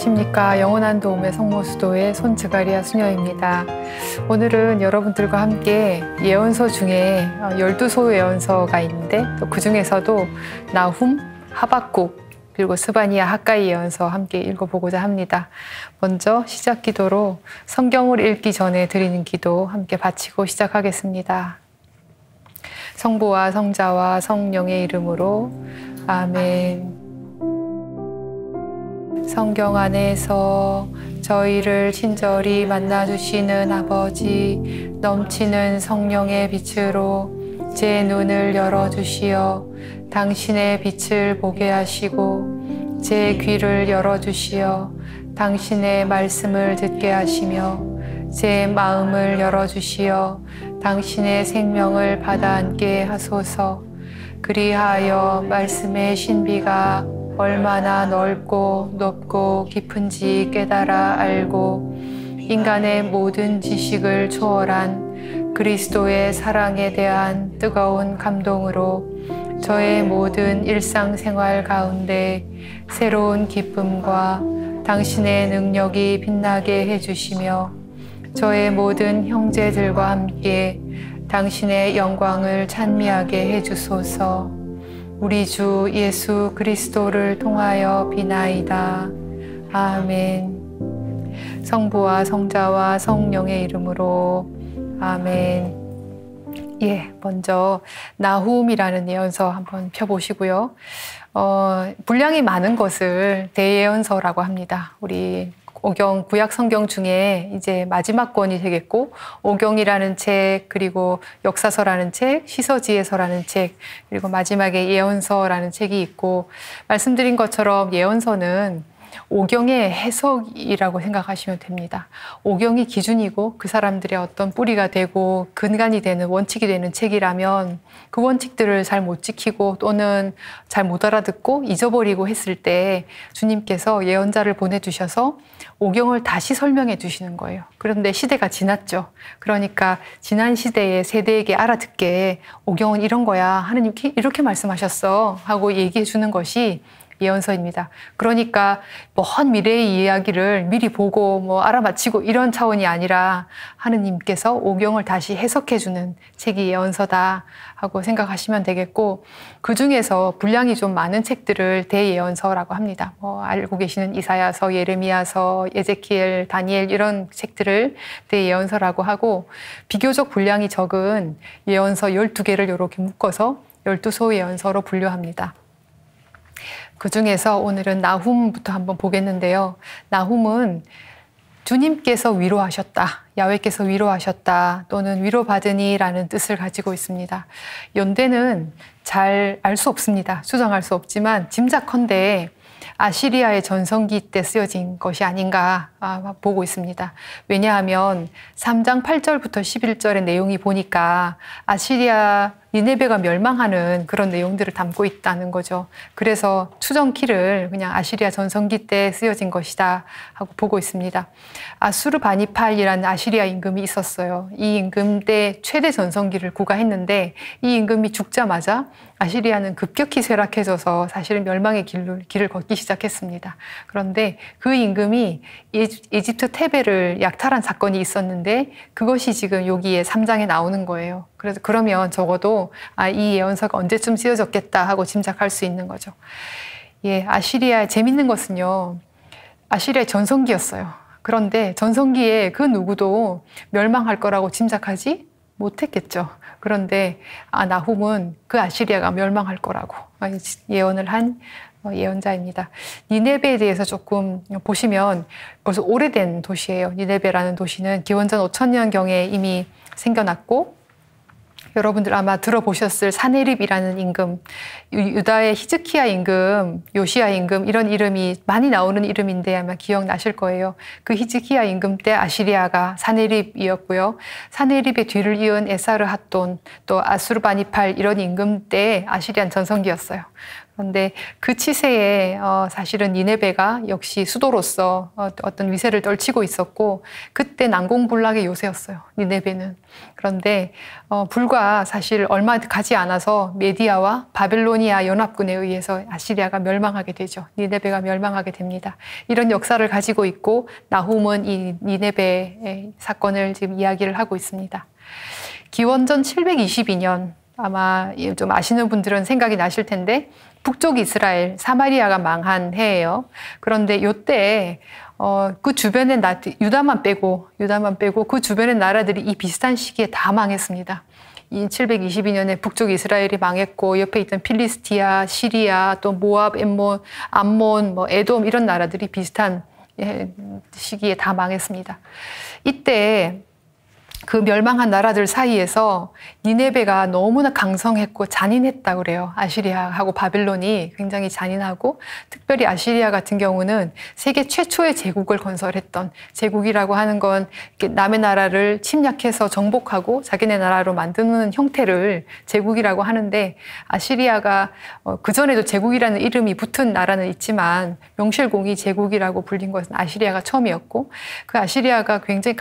안녕하십니까. 영원한 도움의 성모수도의 손즈가리아 수녀입니다. 오늘은 여러분들과 함께 예언서 중에 12소 예언서가 있는데 또 그 중에서도 나훔, 하박국, 그리고 스바냐, 학가이 예언서 함께 읽어보고자 합니다. 먼저 시작 기도로 성경을 읽기 전에 드리는 기도 함께 바치고 시작하겠습니다. 성부와 성자와 성령의 이름으로 아멘. 성경 안에서 저희를 친절히 만나주시는 아버지, 넘치는 성령의 빛으로 제 눈을 열어주시어 당신의 빛을 보게 하시고 제 귀를 열어주시어 당신의 말씀을 듣게 하시며 제 마음을 열어주시어 당신의 생명을 받아 안게 하소서. 그리하여 말씀의 신비가 얼마나 넓고 높고 깊은지 깨달아 알고 인간의 모든 지식을 초월한 그리스도의 사랑에 대한 뜨거운 감동으로 저의 모든 일상생활 가운데 새로운 기쁨과 당신의 능력이 빛나게 해주시며 저의 모든 형제들과 함께 당신의 영광을 찬미하게 해주소서. 우리 주 예수 그리스도를 통하여 비나이다. 아멘. 성부와 성자와 성령의 이름으로 아멘. 먼저 나훔이라는 예언서 한번 펴보시고요. 분량이 많은 것을 대예언서라고 합니다. 우리 오경 구약 성경 중에 이제 마지막 권이 되겠고, 오경이라는 책, 그리고 역사서라는 책, 시서지혜서라는 책, 그리고 마지막에 예언서라는 책이 있고, 말씀드린 것처럼 예언서는 오경의 해석이라고 생각하시면 됩니다. 오경이 기준이고 그 사람들의 어떤 뿌리가 되고 근간이 되는 원칙이 되는 책이라면 그 원칙들을 잘 못 지키고 또는 잘 못 알아듣고 잊어버리고 했을 때 주님께서 예언자를 보내주셔서 오경을 다시 설명해 주시는 거예요. 그런데 시대가 지났죠. 그러니까 지난 시대의 세대에게 알아듣게 오경은 이런 거야. 하느님 이렇게 말씀하셨어. 하고 얘기해 주는 것이 예언서입니다. 그러니까 먼 미래의 이야기를 미리 보고 알아맞히고 이런 차원이 아니라 하느님께서 오경을 다시 해석해주는 책이 예언서다 하고 생각하시면 되겠고, 그 중에서 분량이 좀 많은 책들을 대예언서라고 합니다. 알고 계시는 이사야서, 예레미야서, 에제키엘, 다니엘 이런 책들을 대예언서라고 하고, 비교적 분량이 적은 예언서 12개를 이렇게 묶어서 12소 예언서로 분류합니다. 그 중에서 오늘은 나훔부터 한번 보겠는데요. 나훔은 주님께서 위로하셨다, 야훼께서 위로하셨다 또는 위로받으니라는 뜻을 가지고 있습니다. 연대는 잘 알 수 없습니다. 추정할 수 없지만 짐작컨대 아시리아의 전성기 때 쓰여진 것이 아닌가 보고 있습니다. 왜냐하면 3장 8절부터 11절의 내용이 보니까 아시리아 니네베가 멸망하는 그런 내용들을 담고 있다는 거죠. 그래서 추정키를 그냥 아시리아 전성기 때 쓰여진 것이다 하고 보고 있습니다. 아수르바니팔이라는 아시리아 임금이 있었어요. 이 임금 때 최대 전성기를 구가했는데 이 임금이 죽자마자 아시리아는 급격히 쇠락해져서 사실은 멸망의 길을 걷기 시작했습니다. 그런데 그 임금이 이집트 테베를 약탈한 사건이 있었는데 그것이 지금 여기에 3장에 나오는 거예요. 그래서 그러면 적어도 이 예언서가 언제쯤 쓰여졌겠다 하고 짐작할 수 있는 거죠. 아시리아의 재밌는 것은요, 아시리아의 전성기였어요. 그런데 전성기에 그 누구도 멸망할 거라고 짐작하지 못했겠죠. 그런데 나훔은 그 아시리아가 멸망할 거라고 예언을 한 예언자입니다. 니네베에 대해서 조금 보시면 벌써 오래된 도시예요. 니네베라는 도시는 기원전 5000년경에 이미 생겨났고, 여러분들 아마 들어보셨을 사네립이라는 임금, 유다의 히즈키야 임금, 요시야 임금 이런 이름이 많이 나오는 이름인데 아마 기억나실 거예요. 그 히즈키야 임금 때 아시리아가 사네립이었고요. 사네립의 뒤를 이은 에사르핫돈, 또 아수르바니팔 이런 임금 때 아시리안 전성기였어요. 그런데 그 치세에 사실은 니네베가 역시 수도로서 어떤 위세를 떨치고 있었고 그때 난공불락의 요새였어요. 니네베는. 그런데 불과 사실 얼마 가지 않아서 메디아와 바벨로니아 연합군에 의해서 아시리아가 멸망하게 되죠. 니네베가 멸망하게 됩니다. 이런 역사를 가지고 있고 나훔은 이 니네베의 사건을 지금 이야기를 하고 있습니다. 기원전 722년 아마 좀 아시는 분들은 생각이 나실 텐데 북쪽 이스라엘 사마리아가 망한 해예요. 그런데 이때 그 주변의 유다만 빼고 그 주변의 나라들이 이 비슷한 시기에 다 망했습니다. 이 722년에 북쪽 이스라엘이 망했고 옆에 있던 필리스티아, 시리아, 또 모압, 암몬, 에돔 이런 나라들이 비슷한 시기에 다 망했습니다. 이때 그 멸망한 나라들 사이에서 니네베가 너무나 강성했고 잔인했다고 그래요. 아시리아하고 바벨론이 굉장히 잔인하고 특별히 아시리아 같은 경우는 세계 최초의 제국을 건설했던 제국이라고 하는 건 남의 나라를 침략해서 정복하고 자기네 나라로 만드는 형태를 제국이라고 하는데 아시리아가 그전에도 제국이라는 이름이 붙은 나라는 있지만 명실공히 제국이라고 불린 것은 아시리아가 처음이었고 그 아시리아가 굉장히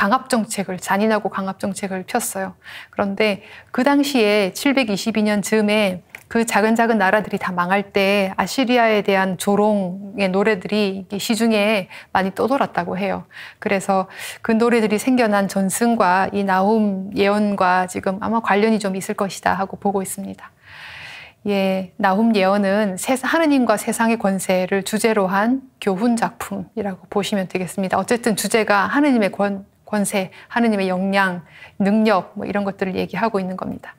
잔인하고 강압 정책을 폈어요. 그런데 그 당시에 722년 즈음에 그 작은 나라들이 다 망할 때 아시리아에 대한 조롱의 노래들이 시중에 많이 떠돌았다고 해요. 그래서 그 노래들이 생겨난 전승과 이 나훔 예언과 지금 아마 관련이 좀 있을 것이다 하고 보고 있습니다. 예, 나훔 예언은 하느님과 세상의 권세를 주제로 한 교훈 작품이라고 보시면 되겠습니다. 어쨌든 주제가 하느님의 권세, 하느님의 역량, 능력 이런 것들을 얘기하고 있는 겁니다.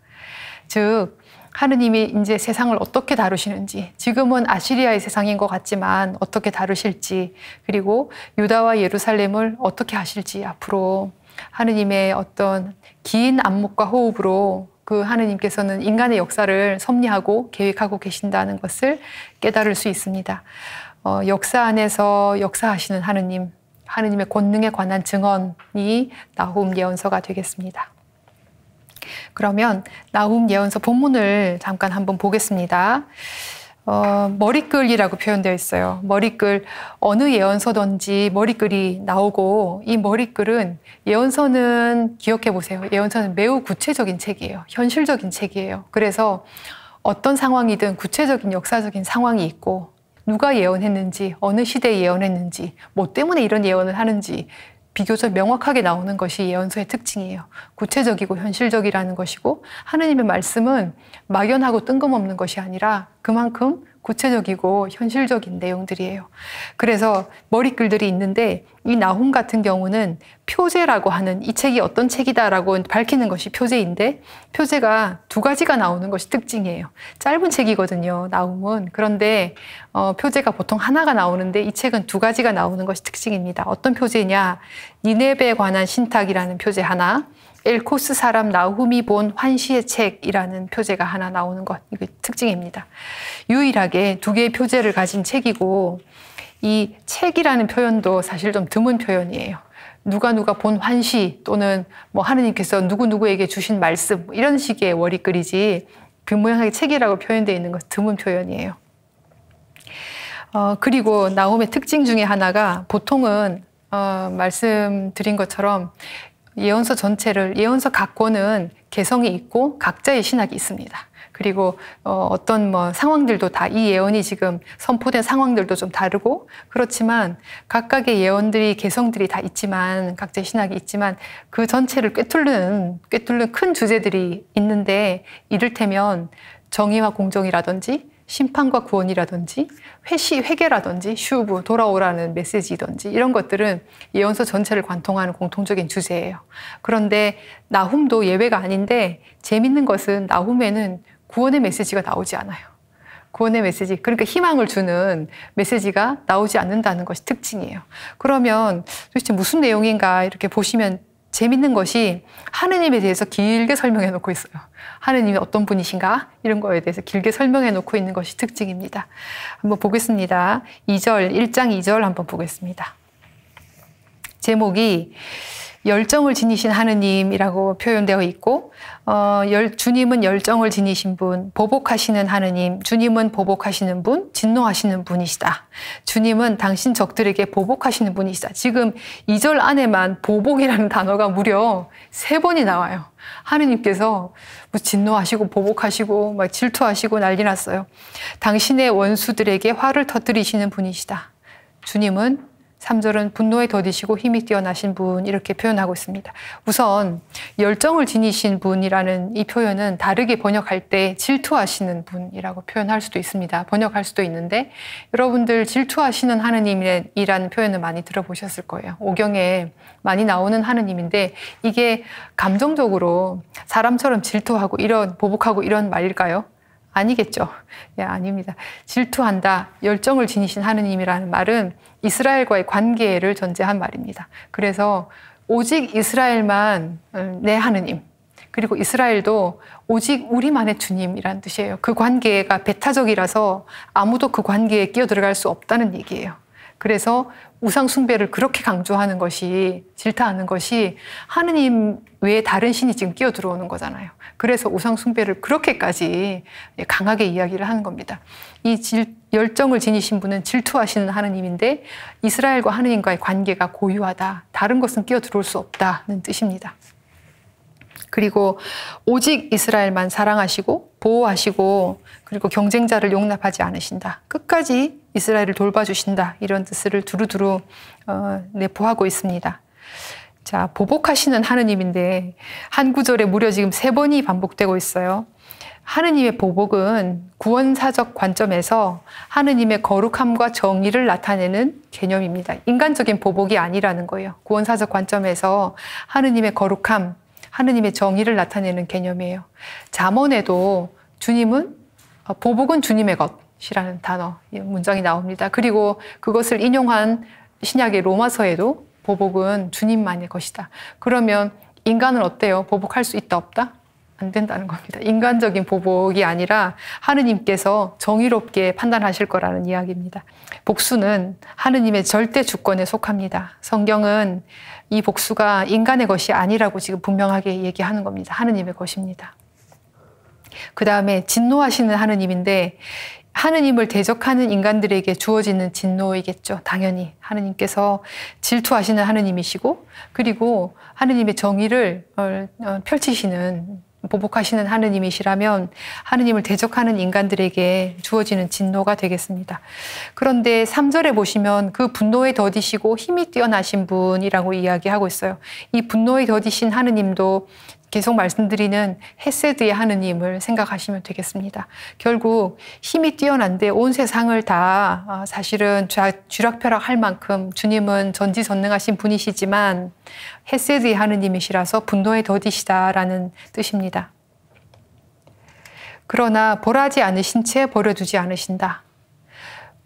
즉 하느님이 이제 세상을 어떻게 다루시는지 지금은 아시리아의 세상인 것 같지만 어떻게 다루실지 그리고 유다와 예루살렘을 어떻게 하실지 앞으로 하느님의 어떤 긴 안목과 호흡으로 그 하느님께서는 인간의 역사를 섭리하고 계획하고 계신다는 것을 깨달을 수 있습니다. 역사 안에서 역사하시는 하느님의 권능에 관한 증언이 나훔 예언서가 되겠습니다. 그러면 나훔 예언서 본문을 잠깐 한번 보겠습니다. 머리글이라고 표현되어 있어요. 머리글, 어느 예언서든지 머리글이 나오고 이 머리글은 예언서는 기억해 보세요. 예언서는 매우 구체적인 책이에요. 현실적인 책이에요. 그래서 어떤 상황이든 구체적인 역사적인 상황이 있고 누가 예언했는지, 어느 시대에 예언했는지, 뭐 때문에 이런 예언을 하는지 비교적 명확하게 나오는 것이 예언서의 특징이에요. 구체적이고 현실적이라는 것이고 하느님의 말씀은 막연하고 뜬금없는 것이 아니라 그만큼 구체적이고 현실적인 내용들이에요. 그래서 머리글들이 있는데 이 나훔 같은 경우는 표제라고 하는 이 책이 어떤 책이다라고 밝히는 것이 표제인데 표제가 두 가지가 나오는 것이 특징이에요. 짧은 책이거든요, 나훔은. 그런데 표제가 보통 하나가 나오는데 이 책은 두 가지가 나오는 것이 특징입니다. 어떤 표제냐? 니네베에 관한 신탁이라는 표제 하나, 엘코스 사람 나훔이 본 환시의 책이라는 표제가 하나 나오는 것, 이게 특징입니다. 유일하게 두 개의 표제를 가진 책이고 이 책이라는 표현도 사실 좀 드문 표현이에요. 누가 본 환시 또는 뭐 하느님께서 누구누구에게 주신 말씀 이런 식의 머리글이지 빈모양하게 책이라고 표현되어 있는 것은 드문 표현이에요. 그리고 나훔의 특징 중에 하나가 보통은 말씀드린 것처럼 예언서 전체를, 예언서 각 권은 개성이 있고 각자의 신학이 있습니다. 그리고 어떤 상황들도 다 이 예언이 지금 선포된 상황들도 좀 다르고 그렇지만 각각의 예언들이 개성들이 다 있지만 각자의 신학이 있지만 그 전체를 꿰뚫는 큰 주제들이 있는데 이를테면 정의와 공정이라든지 심판과 구원이라든지 회개라든지 슈브, 돌아오라는 메시지든지 이런 것들은 예언서 전체를 관통하는 공통적인 주제예요. 그런데 나훔도 예외가 아닌데 재밌는 것은 나훔에는 구원의 메시지가 나오지 않아요. 구원의 메시지, 그러니까 희망을 주는 메시지가 나오지 않는다는 것이 특징이에요. 그러면 도대체 무슨 내용인가 이렇게 보시면 재밌는 것이 하느님에 대해서 길게 설명해 놓고 있어요. 하느님이 어떤 분이신가? 이런 거에 대해서 길게 설명해 놓고 있는 것이 특징입니다. 한번 보겠습니다. 1장 2절 한번 보겠습니다. 제목이 열정을 지니신 하느님이라고 표현되어 있고 주님은 열정을 지니신 분, 보복하시는 하느님, 주님은 보복하시는 분, 진노하시는 분이시다. 주님은 당신 적들에게 보복하시는 분이시다. 지금 2절 안에만 보복이라는 단어가 무려 3번이 나와요. 하느님께서 진노하시고 보복하시고 막 질투하시고 난리 났어요. 당신의 원수들에게 화를 터뜨리시는 분이시다. 주님은 3절은 분노에 더디시고 힘이 뛰어나신 분 이렇게 표현하고 있습니다. 우선 열정을 지니신 분이라는 이 표현은 다르게 번역할 때 질투하시는 분이라고 표현할 수도 있습니다. 번역할 수도 있는데 여러분들 질투하시는 하느님이라는 표현을 많이 들어보셨을 거예요. 오경에 많이 나오는 하느님인데 이게 감정적으로 사람처럼 질투하고 이런 보복하고 이런 말일까요? 아니겠죠. 예, 아닙니다. 질투한다, 열정을 지니신 하느님이라는 말은 이스라엘과의 관계를 전제한 말입니다. 그래서 오직 이스라엘만 내 하느님, 그리고 이스라엘도 오직 우리만의 주님이라는 뜻이에요. 그 관계가 배타적이라서 아무도 그 관계에 끼어들어갈 수 없다는 얘기예요. 그래서 우상 숭배를 그렇게 강조하는 것이, 질타하는 것이 하느님 외에 다른 신이 지금 끼어 들어오는 거잖아요. 그래서 우상 숭배를 그렇게까지 강하게 이야기를 하는 겁니다. 이 열정을 지니신 분은 질투하시는 하느님인데 이스라엘과 하느님과의 관계가 고유하다. 다른 것은 끼어 들어올 수 없다는 뜻입니다. 그리고 오직 이스라엘만 사랑하시고 보호하시고 그리고 경쟁자를 용납하지 않으신다. 끝까지 이스라엘을 돌봐주신다. 이런 뜻을 두루두루 내포하고 있습니다. 자, 보복하시는 하느님인데 한 구절에 무려 지금 3번이 반복되고 있어요. 하느님의 보복은 구원사적 관점에서 하느님의 거룩함과 정의를 나타내는 개념입니다. 인간적인 보복이 아니라는 거예요. 구원사적 관점에서 하느님의 거룩함, 하느님의 정의를 나타내는 개념이에요. 잠언에도 주님은 보복은 주님의 것이라는 단어, 문장이 나옵니다. 그리고 그것을 인용한 신약의 로마서에도 보복은 주님만의 것이다. 그러면 인간은 어때요? 보복할 수 있다 없다? 안 된다는 겁니다. 인간적인 보복이 아니라 하느님께서 정의롭게 판단하실 거라는 이야기입니다. 복수는 하느님의 절대 주권에 속합니다. 성경은 이 복수가 인간의 것이 아니라고 지금 분명하게 얘기하는 겁니다. 하느님의 것입니다. 그 다음에 진노하시는 하느님인데 하느님을 대적하는 인간들에게 주어지는 진노이겠죠. 당연히 하느님께서 질투하시는 하느님이시고 그리고 하느님의 정의를 펼치시는 보복하시는 하느님이시라면 하느님을 대적하는 인간들에게 주어지는 진노가 되겠습니다. 그런데 3절에 보시면 그 분노에 더디시고 힘이 뛰어나신 분이라고 이야기하고 있어요. 이 분노에 더디신 하느님도 계속 말씀드리는 헤세드의 하느님을 생각하시면 되겠습니다. 결국 힘이 뛰어난데 온 세상을 다 사실은 쥐락펴락할 만큼 주님은 전지전능하신 분이시지만 헤세드의 하느님이시라서 분노에 더디시다라는 뜻입니다. 그러나 벌하지 않으신 채 버려두지 않으신다.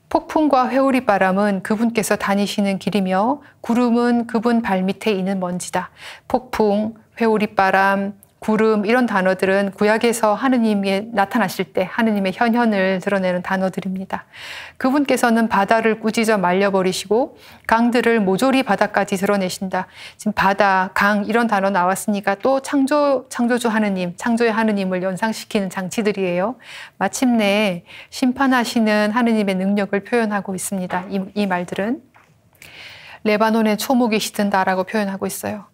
폭풍과 회오리 바람은 그분께서 다니시는 길이며 구름은 그분 발밑에 있는 먼지다. 폭풍, 회오리바람, 구름 이런 단어들은 구약에서 하느님이 나타나실 때 하느님의 현현을 드러내는 단어들입니다. 그분께서는 바다를 꾸짖어 말려버리시고 강들을 모조리 바다까지 드러내신다. 지금 바다, 강 이런 단어 나왔으니까 또 창조주 하느님, 창조의 하느님을 연상시키는 장치들이에요. 마침내 심판하시는 하느님의 능력을 표현하고 있습니다. 이 말들은 레바논의 초목이 시든다라고 표현하고 있어요.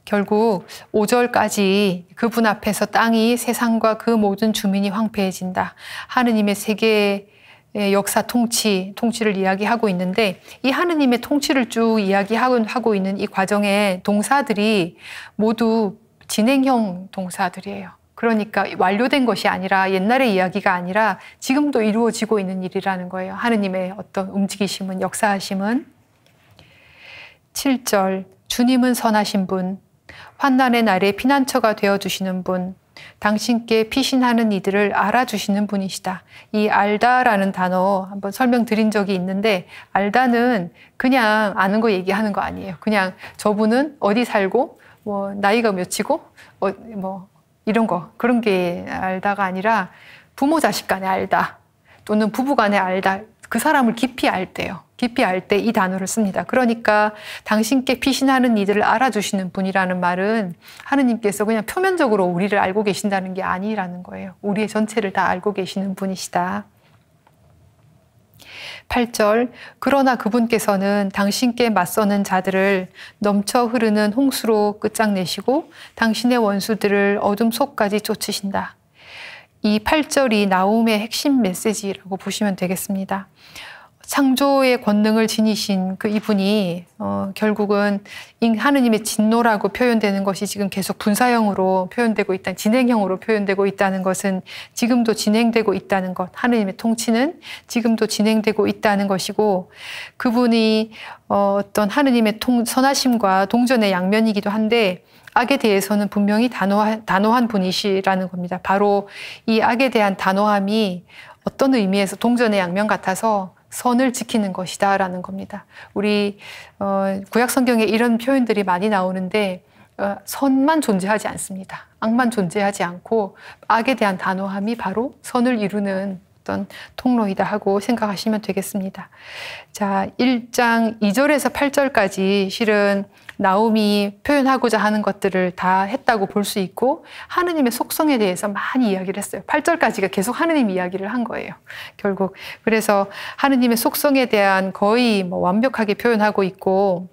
결국 5절까지 그분 앞에서 땅이 세상과 그 모든 주민이 황폐해진다. 하느님의 세계의 역사 통치를 이야기하고 있는데 이 하느님의 통치를 쭉 이야기하고 있는 이 과정에 동사들이 모두 진행형 동사들이에요. 그러니까 완료된 것이 아니라 옛날의 이야기가 아니라 지금도 이루어지고 있는 일이라는 거예요. 하느님의 어떤 움직이심은, 역사하심은. 7절, 주님은 선하신 분, 환난의 날에 피난처가 되어주시는 분, 당신께 피신하는 이들을 알아주시는 분이시다. 이 알다라는 단어 한번 설명드린 적이 있는데 알다는 그냥 아는 거 얘기하는 거 아니에요. 그냥 저분은 어디 살고 뭐 나이가 몇이고 뭐 이런 거 그런 게 알다가 아니라 부모 자식 간에 알다 또는 부부 간에 알다 그 사람을 깊이 알 때요. 깊이 알 때 이 단어를 씁니다. 그러니까 당신께 피신하는 이들을 알아주시는 분이라는 말은 하느님께서 그냥 표면적으로 우리를 알고 계신다는 게 아니라는 거예요. 우리의 전체를 다 알고 계시는 분이시다. 8절, 그러나 그분께서는 당신께 맞서는 자들을 넘쳐 흐르는 홍수로 끝장내시고 당신의 원수들을 어둠 속까지 쫓으신다. 이 8절이 나훔의 핵심 메시지라고 보시면 되겠습니다. 창조의 권능을 지니신 그 이분이 결국은 하느님의 진노라고 표현되는 것이 지금 계속 분사형으로 표현되고 있다, 진행형으로 표현되고 있다는 것은 지금도 진행되고 있다는 것, 하느님의 통치는 지금도 진행되고 있다는 것이고, 그분이 어떤 하느님의 선하심과 동전의 양면이기도 한데 악에 대해서는 분명히 단호한 분이시라는 겁니다. 바로 이 악에 대한 단호함이 어떤 의미에서 동전의 양면 같아서 선을 지키는 것이다 라는 겁니다. 우리 구약 성경에 이런 표현들이 많이 나오는데 선만 존재하지 않습니다. 악만 존재하지 않고 악에 대한 단호함이 바로 선을 이루는 어떤 통로이다 하고 생각하시면 되겠습니다. 자, 1장 2절에서 8절까지 실은 나훔이 표현하고자 하는 것들을 다 했다고 볼 수 있고 하느님의 속성에 대해서 많이 이야기를 했어요. 8절까지가 계속 하느님 이야기를 한 거예요. 결국 그래서 하느님의 속성에 대한 거의 완벽하게 표현하고 있고,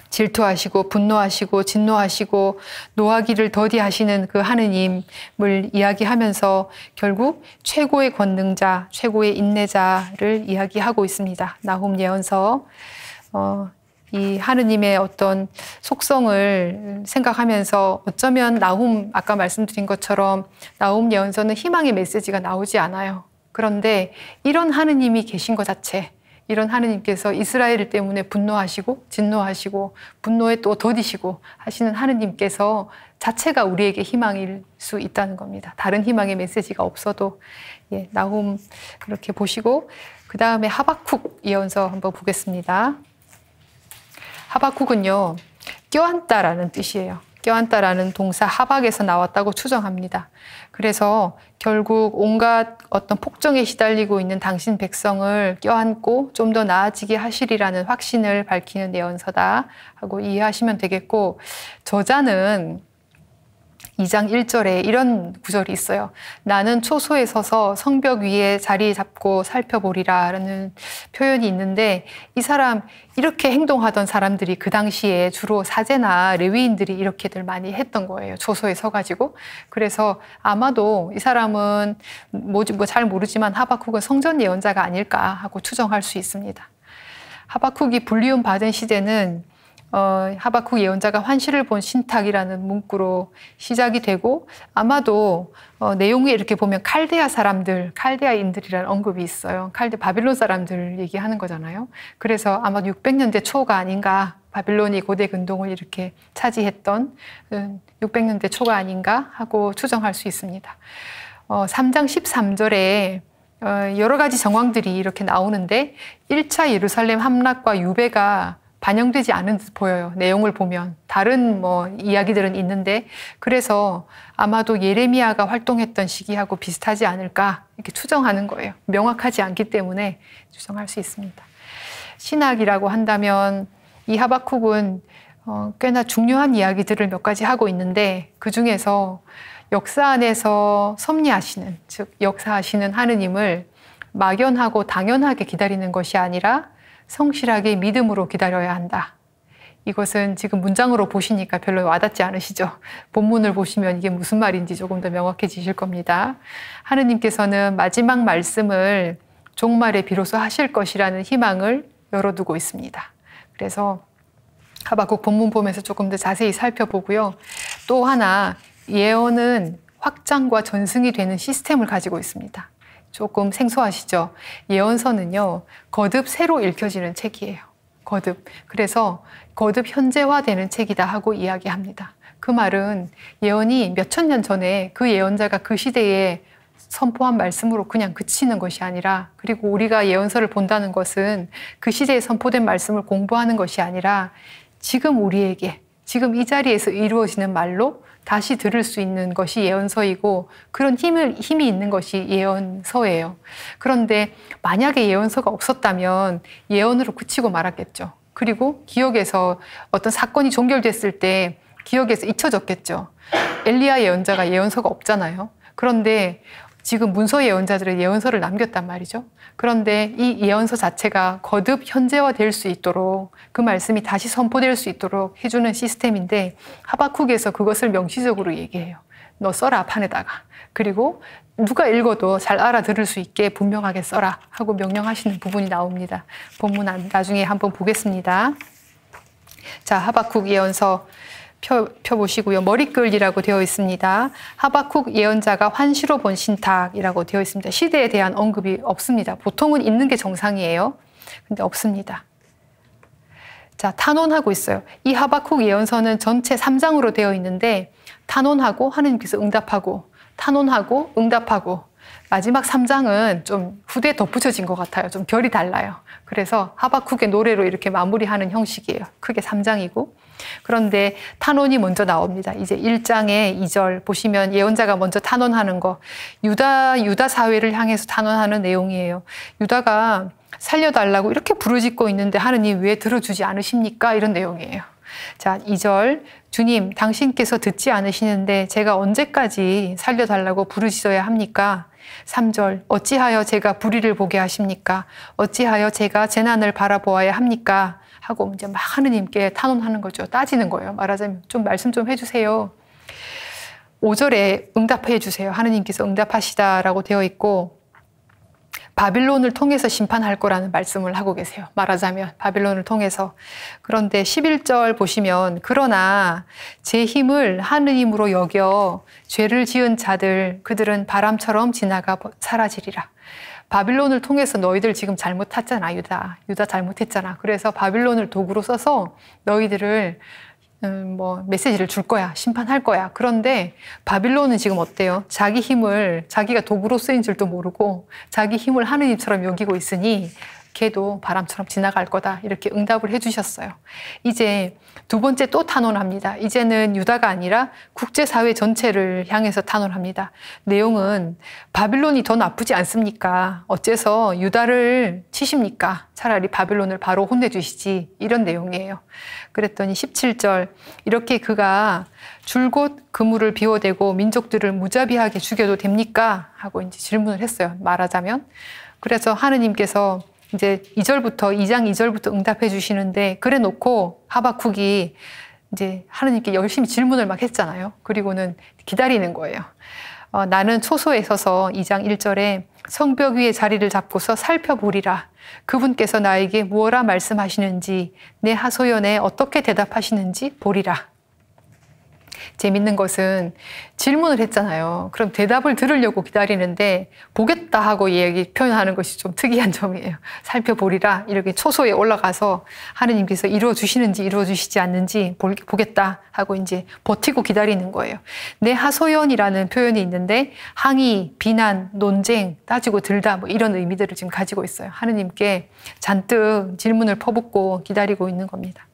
질투하시고 분노하시고 진노하시고 노하기를 더디하시는 그 하느님을 이야기하면서 결국 최고의 권능자, 최고의 인내자를 이야기하고 있습니다. 나훔 예언서. 이 하느님의 어떤 속성을 생각하면서 어쩌면 나훔, 아까 말씀드린 것처럼 나훔 예언서는 희망의 메시지가 나오지 않아요. 그런데 이런 하느님이 계신 것 자체, 이런 하느님께서 이스라엘 때문에 분노하시고 진노하시고 분노에 또 더디시고 하시는 하느님께서 자체가 우리에게 희망일 수 있다는 겁니다. 다른 희망의 메시지가 없어도. 나훔 그렇게 보시고, 그 다음에 하박국 예언서 한번 보겠습니다. 하박국은요, 껴안다라는 뜻이에요. 껴안다라는 동사 하박에서 나왔다고 추정합니다. 그래서 결국 온갖 어떤 폭정에 시달리고 있는 당신 백성을 껴안고 좀 더 나아지게 하시리라는 확신을 밝히는 예언서다 하고 이해하시면 되겠고, 저자는 2장 1절에 이런 구절이 있어요. 나는 초소에 서서 성벽 위에 자리 잡고 살펴보리라 라는 표현이 있는데, 이 사람 이렇게 행동하던 사람들이 그 당시에 주로 사제나 레위인들이 이렇게들 많이 했던 거예요. 초소에 서가지고. 그래서 아마도 이 사람은 잘 모르지만 하박국은 성전 예언자가 아닐까 하고 추정할 수 있습니다. 하박국이 불리움 받은 시대는 하박국 예언자가 환시를 본 신탁이라는 문구로 시작이 되고, 아마도 내용에 이렇게 보면 칼데아 사람들, 칼데아인들이라는 언급이 있어요. 바빌론 사람들 얘기하는 거잖아요. 그래서 아마 600년대 초가 아닌가, 바빌론이 고대 근동을 이렇게 차지했던 600년대 초가 아닌가 하고 추정할 수 있습니다. 3장 13절에 여러 가지 정황들이 이렇게 나오는데 1차 예루살렘 함락과 유배가 반영되지 않은 듯 보여요. 내용을 보면 다른 이야기들은 있는데, 그래서 아마도 예레미야가 활동했던 시기하고 비슷하지 않을까 이렇게 추정하는 거예요. 명확하지 않기 때문에 추정할 수 있습니다. 신학이라고 한다면 이 하박국은 꽤나 중요한 이야기들을 몇 가지 하고 있는데, 그 중에서 역사 안에서 섭리하시는, 즉 역사하시는 하느님을 막연하고 당연하게 기다리는 것이 아니라 성실하게 믿음으로 기다려야 한다. 이것은 지금 문장으로 보시니까 별로 와닿지 않으시죠? 본문을 보시면 이게 무슨 말인지 조금 더 명확해지실 겁니다. 하느님께서는 마지막 말씀을 종말에 비로소 하실 것이라는 희망을 열어두고 있습니다. 그래서 하박국 본문 보면서 조금 더 자세히 살펴보고요. 또 하나, 예언은 확장과 전승이 되는 시스템을 가지고 있습니다. 조금 생소하시죠? 예언서는요, 거듭 새로 읽혀지는 책이에요. 거듭. 그래서 거듭 현재화되는 책이다 하고 이야기합니다. 그 말은 예언이 몇천 년 전에 그 예언자가 그 시대에 선포한 말씀으로 그냥 그치는 것이 아니라, 그리고 우리가 예언서를 본다는 것은 그 시대에 선포된 말씀을 공부하는 것이 아니라 지금 우리에게, 지금 이 자리에서 이루어지는 말로 다시 들을 수 있는 것이 예언서이고 그런 힘이 있는 것이 예언서예요. 그런데 만약에 예언서가 없었다면 예언으로 그치고 말았겠죠. 그리고 기억에서 어떤 사건이 종결됐을 때 기억에서 잊혀졌겠죠. 엘리야 예언자가 예언서가 없잖아요. 그런데 지금 문서 예언자들은 예언서를 남겼단 말이죠. 그런데 이 예언서 자체가 거듭 현재화될 수 있도록 그 말씀이 다시 선포될 수 있도록 해주는 시스템인데 하박국에서 그것을 명시적으로 얘기해요. 너 써라 판에다가. 그리고 누가 읽어도 잘 알아들을 수 있게 분명하게 써라 하고 명령하시는 부분이 나옵니다. 본문 나중에 한번 보겠습니다. 자, 하박국 예언서 펴보시고요. 머리글이라고 되어 있습니다. 하박국 예언자가 환시로 본 신탁이라고 되어 있습니다. 시대에 대한 언급이 없습니다. 보통은 있는 게 정상이에요. 근데 없습니다. 자, 탄원하고 있어요. 이 하박국 예언서는 전체 3장으로 되어 있는데 탄원하고 하느님께서 응답하고 탄원하고 응답하고 마지막 3장은 좀 후대에 덧붙여진 것 같아요. 좀 결이 달라요. 그래서 하박국의 노래로 이렇게 마무리하는 형식이에요. 크게 3장이고 그런데 탄원이 먼저 나옵니다. 이제 1장의 2절 보시면 예언자가 먼저 탄원하는 거 유다 사회를 향해서 탄원하는 내용이에요. 유다가 살려달라고 이렇게 부르짖고 있는데 하느님 왜 들어주지 않으십니까? 이런 내용이에요. 자, 2절 주님 당신께서 듣지 않으시는데 제가 언제까지 살려달라고 부르짖어야 합니까? 3절 어찌하여 제가 불의를 보게 하십니까? 어찌하여 제가 재난을 바라보아야 합니까? 하고 이제 막 하느님께 탄원하는 거죠. 따지는 거예요. 말하자면 좀 말씀 좀 해주세요. 5절에 응답해 주세요. 하느님께서 응답하시다라고 되어 있고 바빌론을 통해서 심판할 거라는 말씀을 하고 계세요. 말하자면 바빌론을 통해서. 그런데 11절 보시면 그러나 제 힘을 하느님으로 여겨 죄를 지은 자들 그들은 바람처럼 지나가 사라지리라. 바빌론을 통해서 너희들 지금 잘못했잖아. 유다 잘못했잖아. 그래서 바빌론을 도구로 써서 너희들을 메시지를 줄 거야. 심판할 거야. 그런데 바빌론은 지금 어때요? 자기 힘을 자기가 도구로 쓰인 줄도 모르고 자기 힘을 하느님처럼 여기고 있으니 걔도 바람처럼 지나갈 거다. 이렇게 응답을 해주셨어요. 이제 두 번째 또 탄원합니다. 이제는 유다가 아니라 국제사회 전체를 향해서 탄원합니다. 내용은 바빌론이 더 나쁘지 않습니까? 어째서 유다를 치십니까? 차라리 바빌론을 바로 혼내주시지. 이런 내용이에요. 그랬더니 17절 이렇게 그가 줄곧 그물을 비워대고 민족들을 무자비하게 죽여도 됩니까? 하고 이제 질문을 했어요. 말하자면. 그래서 하느님께서 이제 2장 2절부터 응답해 주시는데 그래 놓고 하박국이 이제 하느님께 열심히 질문을 막 했잖아요. 그리고는 기다리는 거예요. 나는 초소에 서서 2장 1절에 성벽 위에 자리를 잡고서 살펴보리라. 그분께서 나에게 무엇라 말씀하시는지 내 하소연에 어떻게 대답하시는지 보리라. 재밌는 것은 질문을 했잖아요. 그럼 대답을 들으려고 기다리는데 보겠다 하고 표현하는 것이 좀 특이한 점이에요. 살펴보리라 이렇게 초소에 올라가서 하느님께서 이루어 주시는지 이루어 주시지 않는지 보겠다 하고 이제 버티고 기다리는 거예요. 내 하소연이라는 표현이 있는데 항의, 비난, 논쟁, 따지고 들다 뭐 이런 의미들을 지금 가지고 있어요. 하느님께 잔뜩 질문을 퍼붓고 기다리고 있는 겁니다.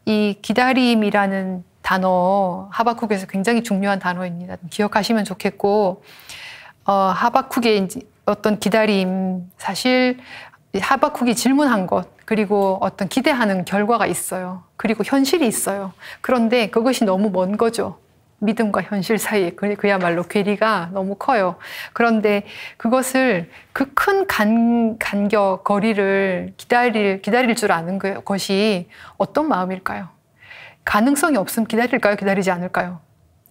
이 기다림이라는 단어 하박국에서 굉장히 중요한 단어입니다. 기억하시면 좋겠고 하박국의 어떤 기다림 사실 하박국이 질문한 것 그리고 어떤 기대하는 결과가 있어요. 그리고 현실이 있어요. 그런데 그것이 너무 먼 거죠. 믿음과 현실 사이에 그야말로 괴리가 너무 커요. 그런데 그것을 그 큰 간격 거리를 기다릴 줄 아는 것이 어떤 마음일까요? 가능성이 없으면 기다릴까요? 기다리지 않을까요?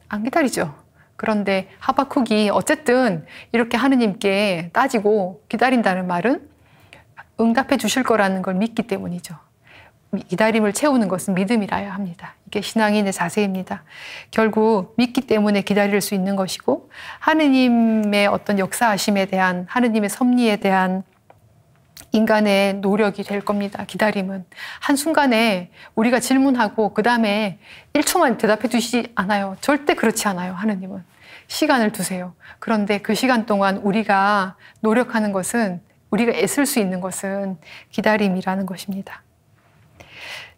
안 기다리죠. 그런데 하박국이 어쨌든 이렇게 하느님께 따지고 기다린다는 말은 응답해 주실 거라는 걸 믿기 때문이죠. 기다림을 채우는 것은 믿음이라야 합니다. 이게 신앙인의 자세입니다. 결국 믿기 때문에 기다릴 수 있는 것이고 하느님의 어떤 역사하심에 대한 하느님의 섭리에 대한 인간의 노력이 될 겁니다. 기다림은. 한순간에 우리가 질문하고 그 다음에 1초만 대답해 주시지 않아요. 절대 그렇지 않아요. 하느님은. 시간을 두세요. 그런데 그 시간 동안 우리가 노력하는 것은 우리가 애쓸 수 있는 것은 기다림이라는 것입니다.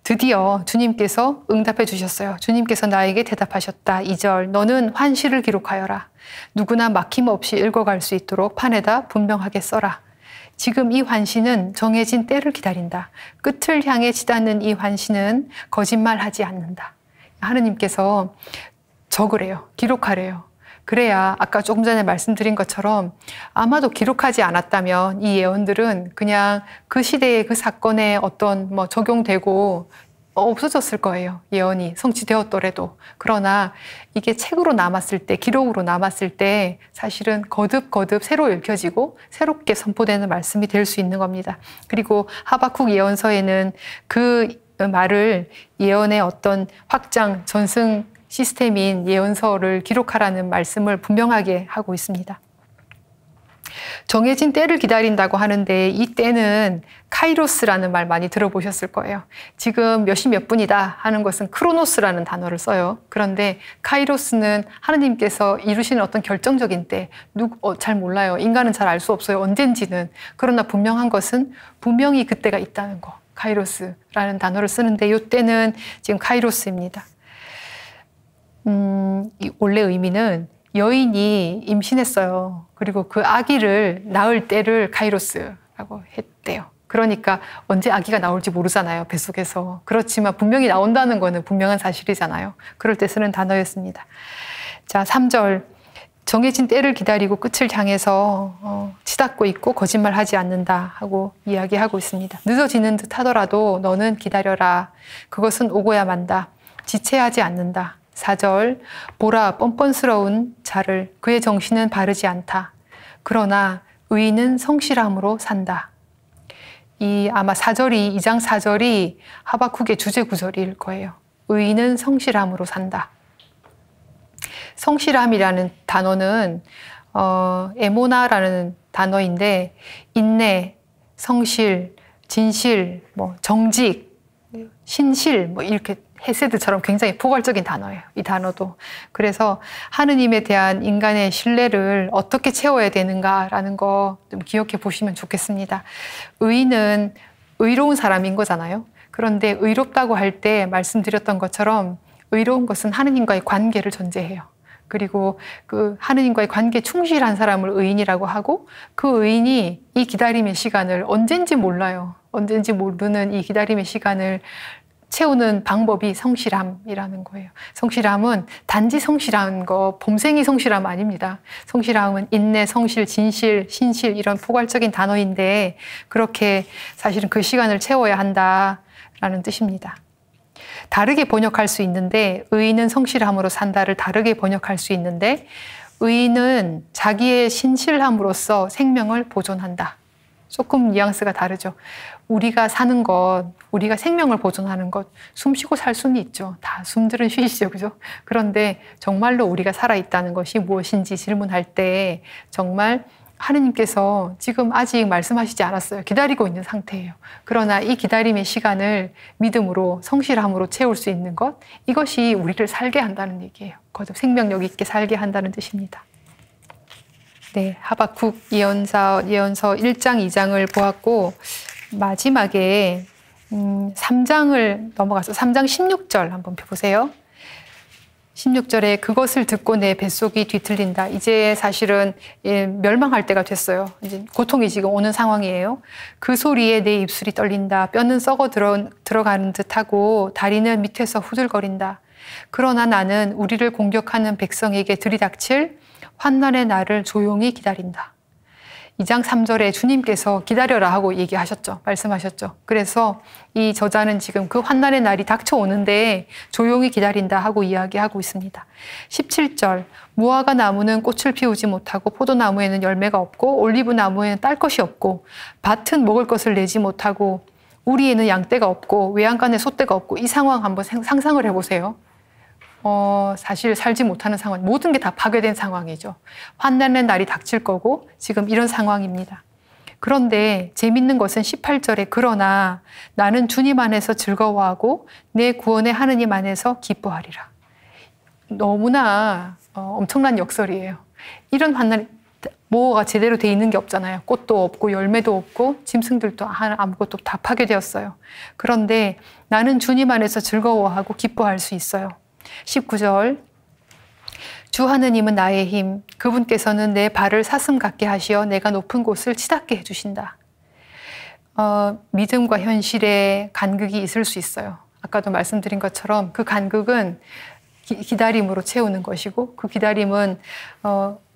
드디어 주님께서 응답해 주셨어요. 주님께서 나에게 대답하셨다. 2절, 너는 환시를 기록하여라. 누구나 막힘없이 읽어갈 수 있도록 판에다 분명하게 써라. 지금 이 환시는 정해진 때를 기다린다. 끝을 향해 치닫는 이 환시는 거짓말하지 않는다. 하느님께서 적으래요. 기록하래요. 그래야 아까 조금 전에 말씀드린 것처럼 아마도 기록하지 않았다면 이 예언들은 그냥 그 시대의 그 사건에 어떤 적용되고 없어졌을 거예요. 예언이 성취되었더라도. 그러나 이게 책으로 남았을 때, 기록으로 남았을 때 사실은 거듭거듭 새로 읽혀지고 새롭게 선포되는 말씀이 될 수 있는 겁니다. 그리고 하박국 예언서에는 그 말을 예언의 어떤 확장, 전승 시스템인 예언서를 기록하라는 말씀을 분명하게 하고 있습니다. 정해진 때를 기다린다고 하는데 이 때는 카이로스라는 말 많이 들어보셨을 거예요. 지금 몇 시 몇 분이다 하는 것은 크로노스라는 단어를 써요. 그런데 카이로스는 하느님께서 이루시는 어떤 결정적인 때, 잘 몰라요. 인간은 잘 알 수 없어요. 언젠지는. 그러나 분명한 것은 분명히 그때가 있다는 거. 카이로스라는 단어를 쓰는데 이 때는 지금 카이로스입니다. 원래 의미는 여인이 임신했어요. 그리고 그 아기를 낳을 때를 카이로스라고 했대요. 그러니까 언제 아기가 나올지 모르잖아요. 뱃속에서. 그렇지만 분명히 나온다는 거는 분명한 사실이잖아요. 그럴 때 쓰는 단어였습니다. 자, 3절. 정해진 때를 기다리고 끝을 향해서 치닫고 있고 거짓말하지 않는다 하고 이야기하고 있습니다. 늦어지는 듯 하더라도 너는 기다려라. 그것은 오고야 만다. 지체하지 않는다. 4절, 보라 뻔뻔스러운 자를 그의 정신은 바르지 않다. 그러나 의인은 성실함으로 산다. 아마 4절이 2장 4절이 하박국의 주제 구절일 거예요. 의인은 성실함으로 산다. 성실함이라는 단어는 에모나라는 단어인데 인내, 성실, 진실, 정직, 신실 이렇게 헤세드처럼 굉장히 포괄적인 단어예요. 이 단어도. 그래서 하느님에 대한 인간의 신뢰를 어떻게 채워야 되는가라는 거 좀 기억해 보시면 좋겠습니다. 의인은 의로운 사람인 거잖아요. 그런데 의롭다고 할 때 말씀드렸던 것처럼 의로운 것은 하느님과의 관계를 전제해요. 그리고 그 하느님과의 관계에 충실한 사람을 의인이라고 하고 그 의인이 이 기다림의 시간을 언젠지 몰라요. 언젠지 모르는 이 기다림의 시간을 채우는 방법이 성실함이라는 거예요. 성실함은 단지 성실한 거, 봄생이 성실함 아닙니다. 성실함은 인내, 성실, 진실, 신실 이런 포괄적인 단어인데 그렇게 사실은 그 시간을 채워야 한다라는 뜻입니다. 다르게 번역할 수 있는데 의인은 성실함으로 산다를 다르게 번역할 수 있는데 의인은 자기의 신실함으로써 생명을 보존한다. 조금 뉘앙스가 다르죠. 우리가 사는 것, 우리가 생명을 보존하는 것, 숨 쉬고 살 수는 있죠. 다 숨들은 쉬시죠. 그죠? 그런데 정말로 우리가 살아있다는 것이 무엇인지 질문할 때 정말 하느님께서 지금 아직 말씀하시지 않았어요. 기다리고 있는 상태예요. 그러나 이 기다림의 시간을 믿음으로, 성실함으로 채울 수 있는 것, 이것이 우리를 살게 한다는 얘기예요. 거듭 생명력 있게 살게 한다는 뜻입니다. 네, 하박국 예언서 1장, 2장을 보았고 마지막에 3장을 넘어가서 3장 16절 한번 펴보세요. 16절에 그것을 듣고 내 뱃속이 뒤틀린다. 이제 사실은 멸망할 때가 됐어요. 이제 고통이 지금 오는 상황이에요. 그 소리에 내 입술이 떨린다. 뼈는 썩어 들어가는 듯하고 다리는 밑에서 후들거린다. 그러나 나는 우리를 공격하는 백성에게 들이닥칠 환난의 날을 조용히 기다린다. 2장 3절에 주님께서 기다려라 하고 얘기하셨죠. 말씀하셨죠. 그래서 이 저자는 지금 그 환난의 날이 닥쳐오는데 조용히 기다린다 하고 이야기하고 있습니다. 17절, 무화과 나무는 꽃을 피우지 못하고 포도나무에는 열매가 없고 올리브 나무에는 딸 것이 없고 밭은 먹을 것을 내지 못하고 우리에는 양떼가 없고 외양간에 소떼가 없고 이 상황 한번 상상을 해보세요. 사실 살지 못하는 상황, 모든 게 다 파괴된 상황이죠. 환난의 날이 닥칠 거고 지금 이런 상황입니다. 그런데 재밌는 것은 18절에 그러나 나는 주님 안에서 즐거워하고 내 구원의 하느님 안에서 기뻐하리라. 너무나 엄청난 역설이에요. 이런 환난, 뭐가 제대로 돼 있는 게 없잖아요. 꽃도 없고 열매도 없고 짐승들도 아무것도 다 파괴되었어요. 그런데 나는 주님 안에서 즐거워하고 기뻐할 수 있어요. 19절 주 하느님은 나의 힘, 그분께서는 내 발을 사슴 같게 하시어 내가 높은 곳을 치닫게 해주신다. 믿음과 현실의 간극이 있을 수 있어요. 아까도 말씀드린 것처럼 그 간극은 기다림으로 채우는 것이고 그 기다림은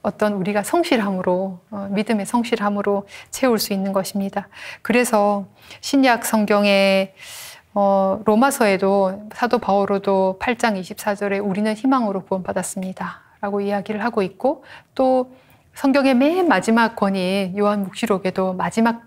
어떤 우리가 성실함으로 믿음의 성실함으로 채울 수 있는 것입니다. 그래서 신약 성경에 로마서에도 사도 바오로도 8장 24절에 우리는 희망으로 구원받았습니다 라고 이야기를 하고 있고 또 성경의 맨 마지막 권인 요한묵시록에도 마지막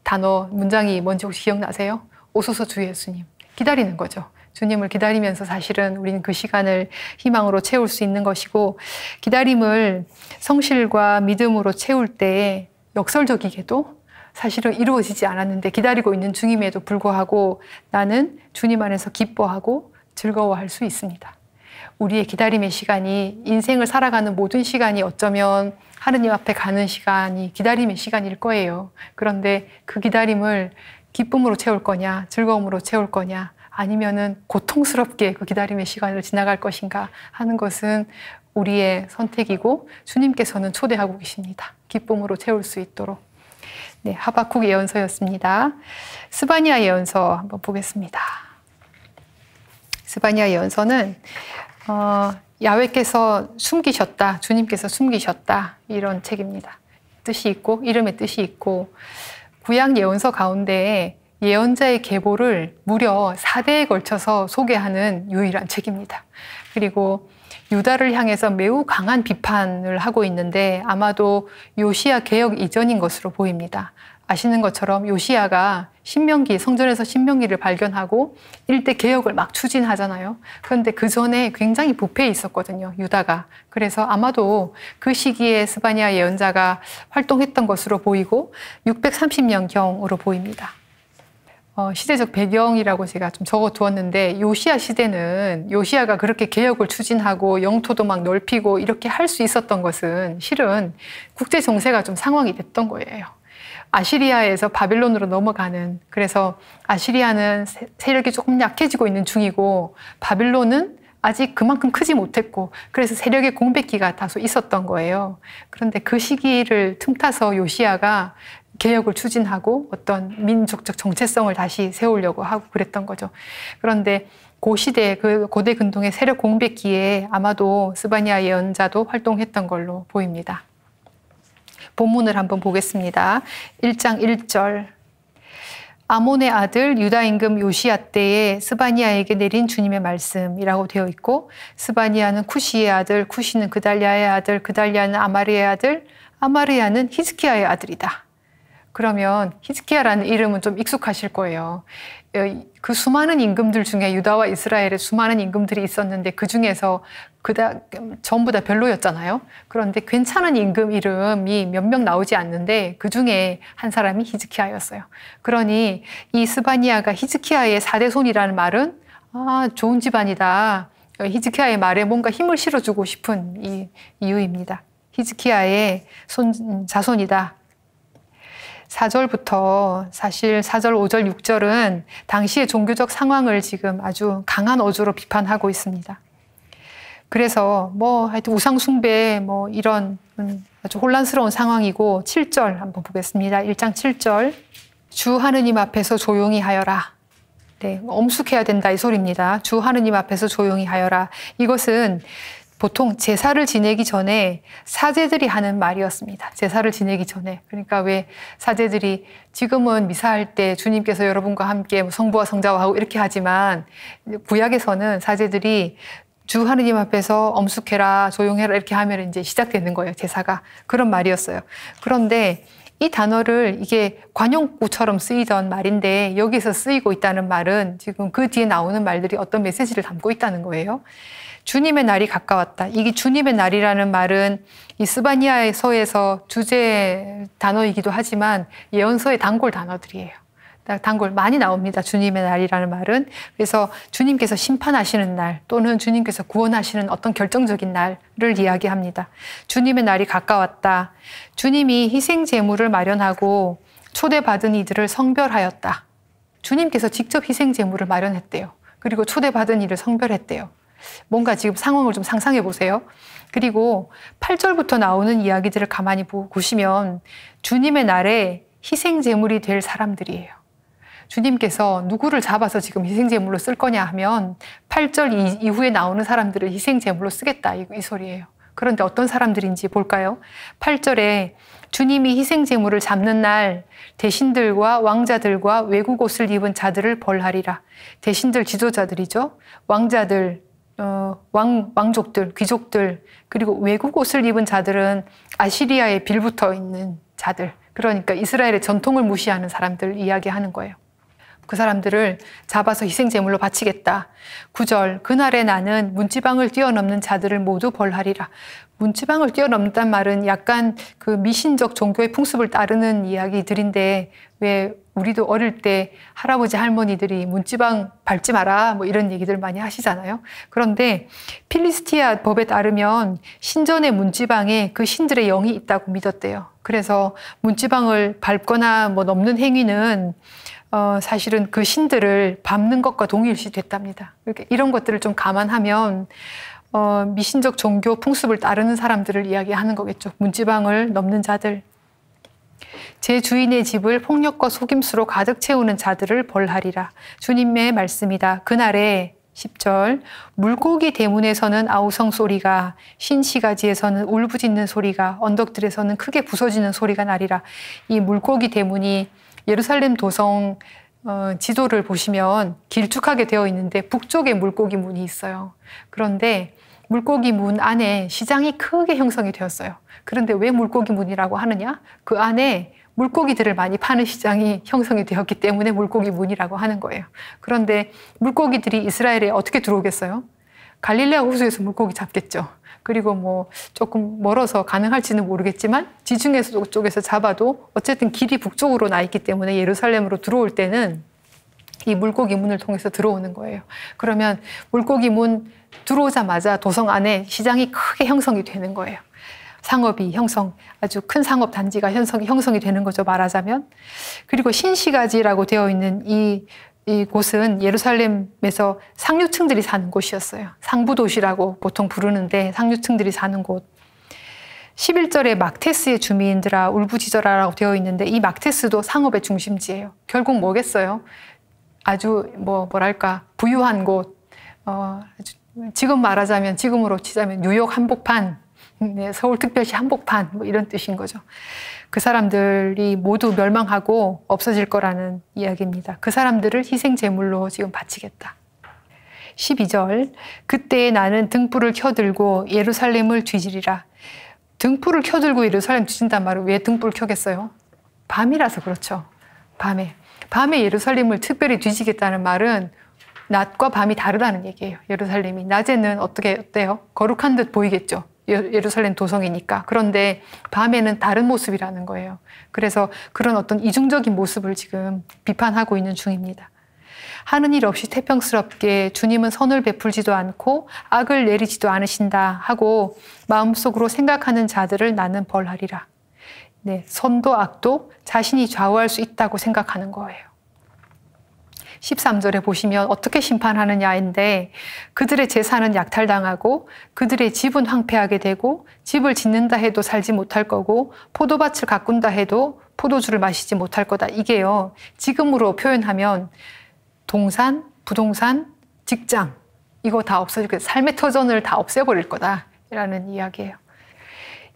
단어 문장이 뭔지 혹시 기억나세요? 오소서 주 예수님. 기다리는 거죠. 주님을 기다리면서 사실은 우리는 그 시간을 희망으로 채울 수 있는 것이고 기다림을 성실과 믿음으로 채울 때 역설적이게도 사실은 이루어지지 않았는데 기다리고 있는 중임에도 불구하고 나는 주님 안에서 기뻐하고 즐거워할 수 있습니다. 우리의 기다림의 시간이 인생을 살아가는 모든 시간이 어쩌면 하느님 앞에 가는 시간이 기다림의 시간일 거예요. 그런데 그 기다림을 기쁨으로 채울 거냐, 즐거움으로 채울 거냐, 아니면은 고통스럽게 그 기다림의 시간을 지나갈 것인가 하는 것은 우리의 선택이고 주님께서는 초대하고 계십니다. 기쁨으로 채울 수 있도록. 네, 하박국 예언서였습니다. 스바냐 예언서 한번 보겠습니다. 스바냐 예언서는 야훼께서 숨기셨다, 주님께서 숨기셨다 이런 책입니다. 뜻이 있고 이름의 뜻이 있고 구약 예언서 가운데 예언자의 계보를 무려 4대에 걸쳐서 소개하는 유일한 책입니다. 그리고 유다를 향해서 매우 강한 비판을 하고 있는데 아마도 요시야 개혁 이전인 것으로 보입니다. 아시는 것처럼 요시야가 신명기, 성전에서 신명기를 발견하고 일대 개혁을 막 추진하잖아요. 그런데 그 전에 굉장히 부패해 있었거든요, 유다가. 그래서 아마도 그 시기에 스바냐 예언자가 활동했던 것으로 보이고 630년경으로 보입니다. 시대적 배경이라고 제가 좀 적어두었는데 요시야 시대는 요시야가 그렇게 개혁을 추진하고 영토도 막 넓히고 이렇게 할 수 있었던 것은 실은 국제 정세가 좀 상황이 됐던 거예요. 아시리아에서 바빌론으로 넘어가는, 그래서 아시리아는 세력이 조금 약해지고 있는 중이고 바빌론은 아직 그만큼 크지 못했고 그래서 세력의 공백기가 다소 있었던 거예요. 그런데 그 시기를 틈타서 요시야가 개혁을 추진하고 어떤 민족적 정체성을 다시 세우려고 하고 그랬던 거죠. 그런데 그 시대, 그 고대 근동의 세력 공백기에 아마도 스바냐 예언자도 활동했던 걸로 보입니다. 본문을 한번 보겠습니다. 1장 1절. 아몬의 아들 유다 임금 요시야 때에 스바냐에게 내린 주님의 말씀이라고 되어 있고 스바냐는 쿠시의 아들, 쿠시는 그달랴의 아들, 그달랴는 아마리아의 아들, 아마리아는 히즈키야의 아들이다. 그러면 히즈키야라는 이름은 좀 익숙하실 거예요. 그 수많은 임금들 중에 유다와 이스라엘에 수많은 임금들이 있었는데 그 중에서 전부 다 별로였잖아요. 그런데 괜찮은 임금 이름이 몇 명 나오지 않는데 그 중에 한 사람이 히즈키야였어요. 그러니 이 스바니아가 히즈키야의 4대 손이라는 말은 좋은 집안이다. 히즈키야의 말에 뭔가 힘을 실어주고 싶은 이유입니다. 히즈키야의 자손이다. 4절부터 사실 4절, 5절, 6절은 당시의 종교적 상황을 지금 아주 강한 어조로 비판하고 있습니다. 그래서 하여튼 우상숭배 이런 아주 혼란스러운 상황이고 7절 한번 보겠습니다. 1장 7절. 주 하느님 앞에서 조용히 하여라. 네, 엄숙해야 된다 이 소리입니다. 주 하느님 앞에서 조용히 하여라. 이것은 보통 제사를 지내기 전에 사제들이 하는 말이었습니다. 제사를 지내기 전에. 그러니까 왜 사제들이 지금은 미사할 때 주님께서 여러분과 함께 성부와 성자와 하고 이렇게 하지만 구약에서는 사제들이 주 하느님 앞에서 엄숙해라, 조용해라 이렇게 하면 이제 시작되는 거예요. 제사가. 그런 말이었어요. 그런데 이 단어를 이게 관용구처럼 쓰이던 말인데 여기서 쓰이고 있다는 말은 지금 그 뒤에 나오는 말들이 어떤 메시지를 담고 있다는 거예요. 주님의 날이 가까웠다. 이게 주님의 날이라는 말은 이 스바니아서에서 주제 단어이기도 하지만 예언서의 단골 단어들이에요. 단골 많이 나옵니다. 주님의 날이라는 말은. 그래서 주님께서 심판하시는 날 또는 주님께서 구원하시는 어떤 결정적인 날을 이야기합니다. 주님의 날이 가까웠다. 주님이 희생 제물을 마련하고 초대받은 이들을 성별하였다. 주님께서 직접 희생 제물을 마련했대요. 그리고 초대받은 이를 성별했대요. 뭔가 지금 상황을 좀 상상해 보세요. 그리고 8절부터 나오는 이야기들을 가만히 보시면 주님의 날에 희생 제물이 될 사람들이에요. 주님께서 누구를 잡아서 지금 희생 제물로 쓸 거냐 하면 8절 이후에 나오는 사람들을 희생 제물로 쓰겠다 이 소리예요. 그런데 어떤 사람들인지 볼까요? 8절에 주님이 희생 제물을 잡는 날 대신들과 왕자들과 외국 옷을 입은 자들을 벌하리라. 대신들 지도자들이죠. 왕자들, 왕족들, 귀족들, 그리고 외국 옷을 입은 자들은 아시리아에 빌붙어 있는 자들, 그러니까 이스라엘의 전통을 무시하는 사람들 이야기하는 거예요. 그 사람들을 잡아서 희생제물로 바치겠다. 9절, 그날에 나는 문지방을 뛰어넘는 자들을 모두 벌하리라. 문지방을 뛰어넘는단 말은 약간 그 미신적 종교의 풍습을 따르는 이야기들인데, 왜 우리도 어릴 때 할아버지 할머니들이 문지방 밟지 마라 뭐 이런 얘기들 많이 하시잖아요. 그런데 필리스티아 법에 따르면 신전의 문지방에 그 신들의 영이 있다고 믿었대요. 그래서 문지방을 밟거나 뭐 넘는 행위는 사실은 그 신들을 밟는 것과 동일시 됐답니다. 이런 것들을 좀 감안하면 미신적 종교 풍습을 따르는 사람들을 이야기하는 거겠죠. 문지방을 넘는 자들. 제 주인의 집을 폭력과 속임수로 가득 채우는 자들을 벌하리라. 주님의 말씀이다. 그날에 10절, 물고기 대문에서는 아우성 소리가, 신시가지에서는 울부짖는 소리가, 언덕들에서는 크게 부서지는 소리가 나리라. 이 물고기 대문이 예루살렘 도성 지도를 보시면 길쭉하게 되어 있는데 북쪽에 물고기 문이 있어요. 그런데 물고기 문 안에 시장이 크게 형성이 되었어요. 그런데 왜 물고기 문이라고 하느냐? 그 안에 물고기들을 많이 파는 시장이 형성이 되었기 때문에 물고기 문이라고 하는 거예요. 그런데 물고기들이 이스라엘에 어떻게 들어오겠어요? 갈릴레아 호수에서 물고기 잡겠죠. 그리고 뭐 조금 멀어서 가능할지는 모르겠지만 지중해 쪽에서 잡아도 어쨌든 길이 북쪽으로 나 있기 때문에 예루살렘으로 들어올 때는 이 물고기 문을 통해서 들어오는 거예요. 그러면 물고기 문 들어오자마자 도성 안에 시장이 크게 형성이 되는 거예요. 상업이 아주 큰 상업 단지가 형성이 되는 거죠, 말하자면. 그리고 신시가지라고 되어 있는 이 곳은 예루살렘에서 상류층들이 사는 곳이었어요. 상부도시라고 보통 부르는데 상류층들이 사는 곳. 11절에 막테스의 주민들아 울부짖어라라고 되어 있는데 이 막테스도 상업의 중심지예요. 결국 뭐겠어요? 아주 뭐랄까 부유한 곳. 지금 말하자면, 지금으로 치자면 뉴욕 한복판, 서울특별시 한복판 뭐 이런 뜻인 거죠. 그 사람들이 모두 멸망하고 없어질 거라는 이야기입니다. 그 사람들을 희생제물로 지금 바치겠다. 12절, 그때 나는 등불을 켜들고 예루살렘을 뒤지리라. 등불을 켜들고 예루살렘 뒤진단 말은 왜 등불을 켜겠어요? 밤이라서 그렇죠. 밤에 예루살렘을 특별히 뒤지겠다는 말은 낮과 밤이 다르다는 얘기예요. 예루살렘이 낮에는 어때요? 거룩한 듯 보이겠죠. 예루살렘 도성이니까. 그런데 밤에는 다른 모습이라는 거예요. 그래서 그런 어떤 이중적인 모습을 지금 비판하고 있는 중입니다. 하는 일 없이 태평스럽게 주님은 선을 베풀지도 않고 악을 내리지도 않으신다 하고 마음속으로 생각하는 자들을 나는 벌하리라. 네, 선도 악도 자신이 좌우할 수 있다고 생각하는 거예요. 13절에 보시면 어떻게 심판하느냐인데 그들의 재산은 약탈당하고 그들의 집은 황폐하게 되고 집을 짓는다 해도 살지 못할 거고 포도밭을 가꾼다 해도 포도주를 마시지 못할 거다. 이게요, 지금으로 표현하면 동산, 부동산, 직장 이거 다 없어질 거다. 삶의 터전을 다 없애버릴 거다라는 이야기예요.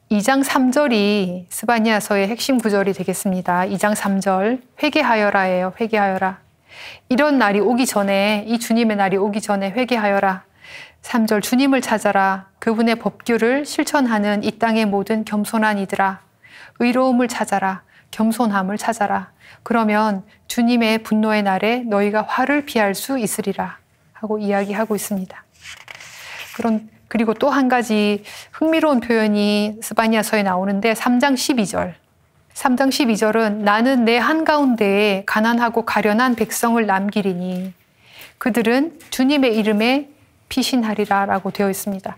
2장 3절이 스바냐서의 핵심 구절이 되겠습니다. 2장 3절 회개하여라예요. 회개하여라. 이런 날이 오기 전에, 이 주님의 날이 오기 전에 회개하여라. 3절 주님을 찾아라. 그분의 법규를 실천하는 이 땅의 모든 겸손한 이들아. 의로움을 찾아라. 겸손함을 찾아라. 그러면 주님의 분노의 날에 너희가 화를 피할 수 있으리라 하고 이야기하고 있습니다. 그리고 또 한 가지 흥미로운 표현이 스바냐서에 나오는데 3장 12절. 3장 12절은 나는 내 한가운데에 가난하고 가련한 백성을 남기리니 그들은 주님의 이름에 피신하리라 라고 되어 있습니다.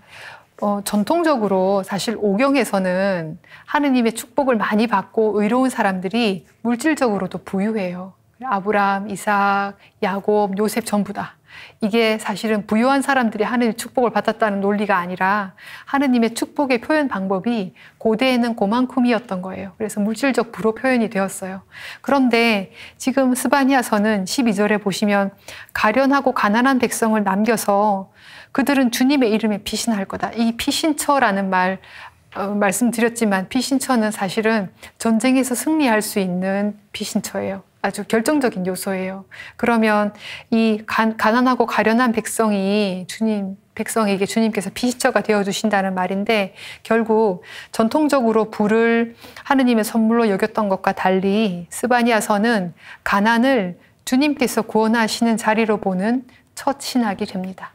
전통적으로 사실 오경에서는 하느님의 축복을 많이 받고 의로운 사람들이 물질적으로도 부유해요. 아브라함, 이삭, 야곱, 요셉 전부 다. 이게 사실은 부유한 사람들이 하느님의 축복을 받았다는 논리가 아니라 하느님의 축복의 표현 방법이 고대에는 그만큼이었던 거예요. 그래서 물질적 부로 표현이 되었어요. 그런데 지금 스바냐서는 12절에 보시면 가련하고 가난한 백성을 남겨서 그들은 주님의 이름에 피신할 거다. 이 피신처라는 말씀드렸지만 피신처는 사실은 전쟁에서 승리할 수 있는 피신처예요. 아주 결정적인 요소예요. 그러면 이 가난하고 가련한 백성에게 주님께서 피신처가 되어주신다는 말인데 결국 전통적으로 불을 하느님의 선물로 여겼던 것과 달리 스바냐서는 가난을 주님께서 구원하시는 자리로 보는 첫 신학이 됩니다.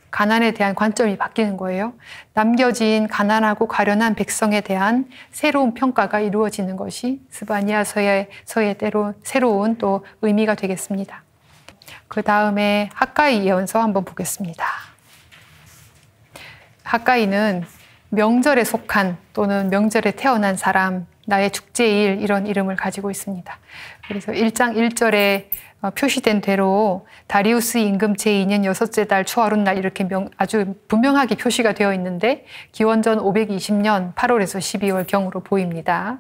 가난에 대한 관점이 바뀌는 거예요. 남겨진 가난하고 가련한 백성에 대한 새로운 평가가 이루어지는 것이 스바냐서의 때로 새로운 또 의미가 되겠습니다. 그 다음에 학가이 예언서 한번 보겠습니다. 학가이는 명절에 속한 또는 명절에 태어난 사람, 나의 축제일 이런 이름을 가지고 있습니다. 그래서 1장 1절에 표시된 대로 다리우스 임금 제2년 6째 달 초하룻날 이렇게 아주 분명하게 표시가 되어 있는데 기원전 520년 8월에서 12월 경으로 보입니다.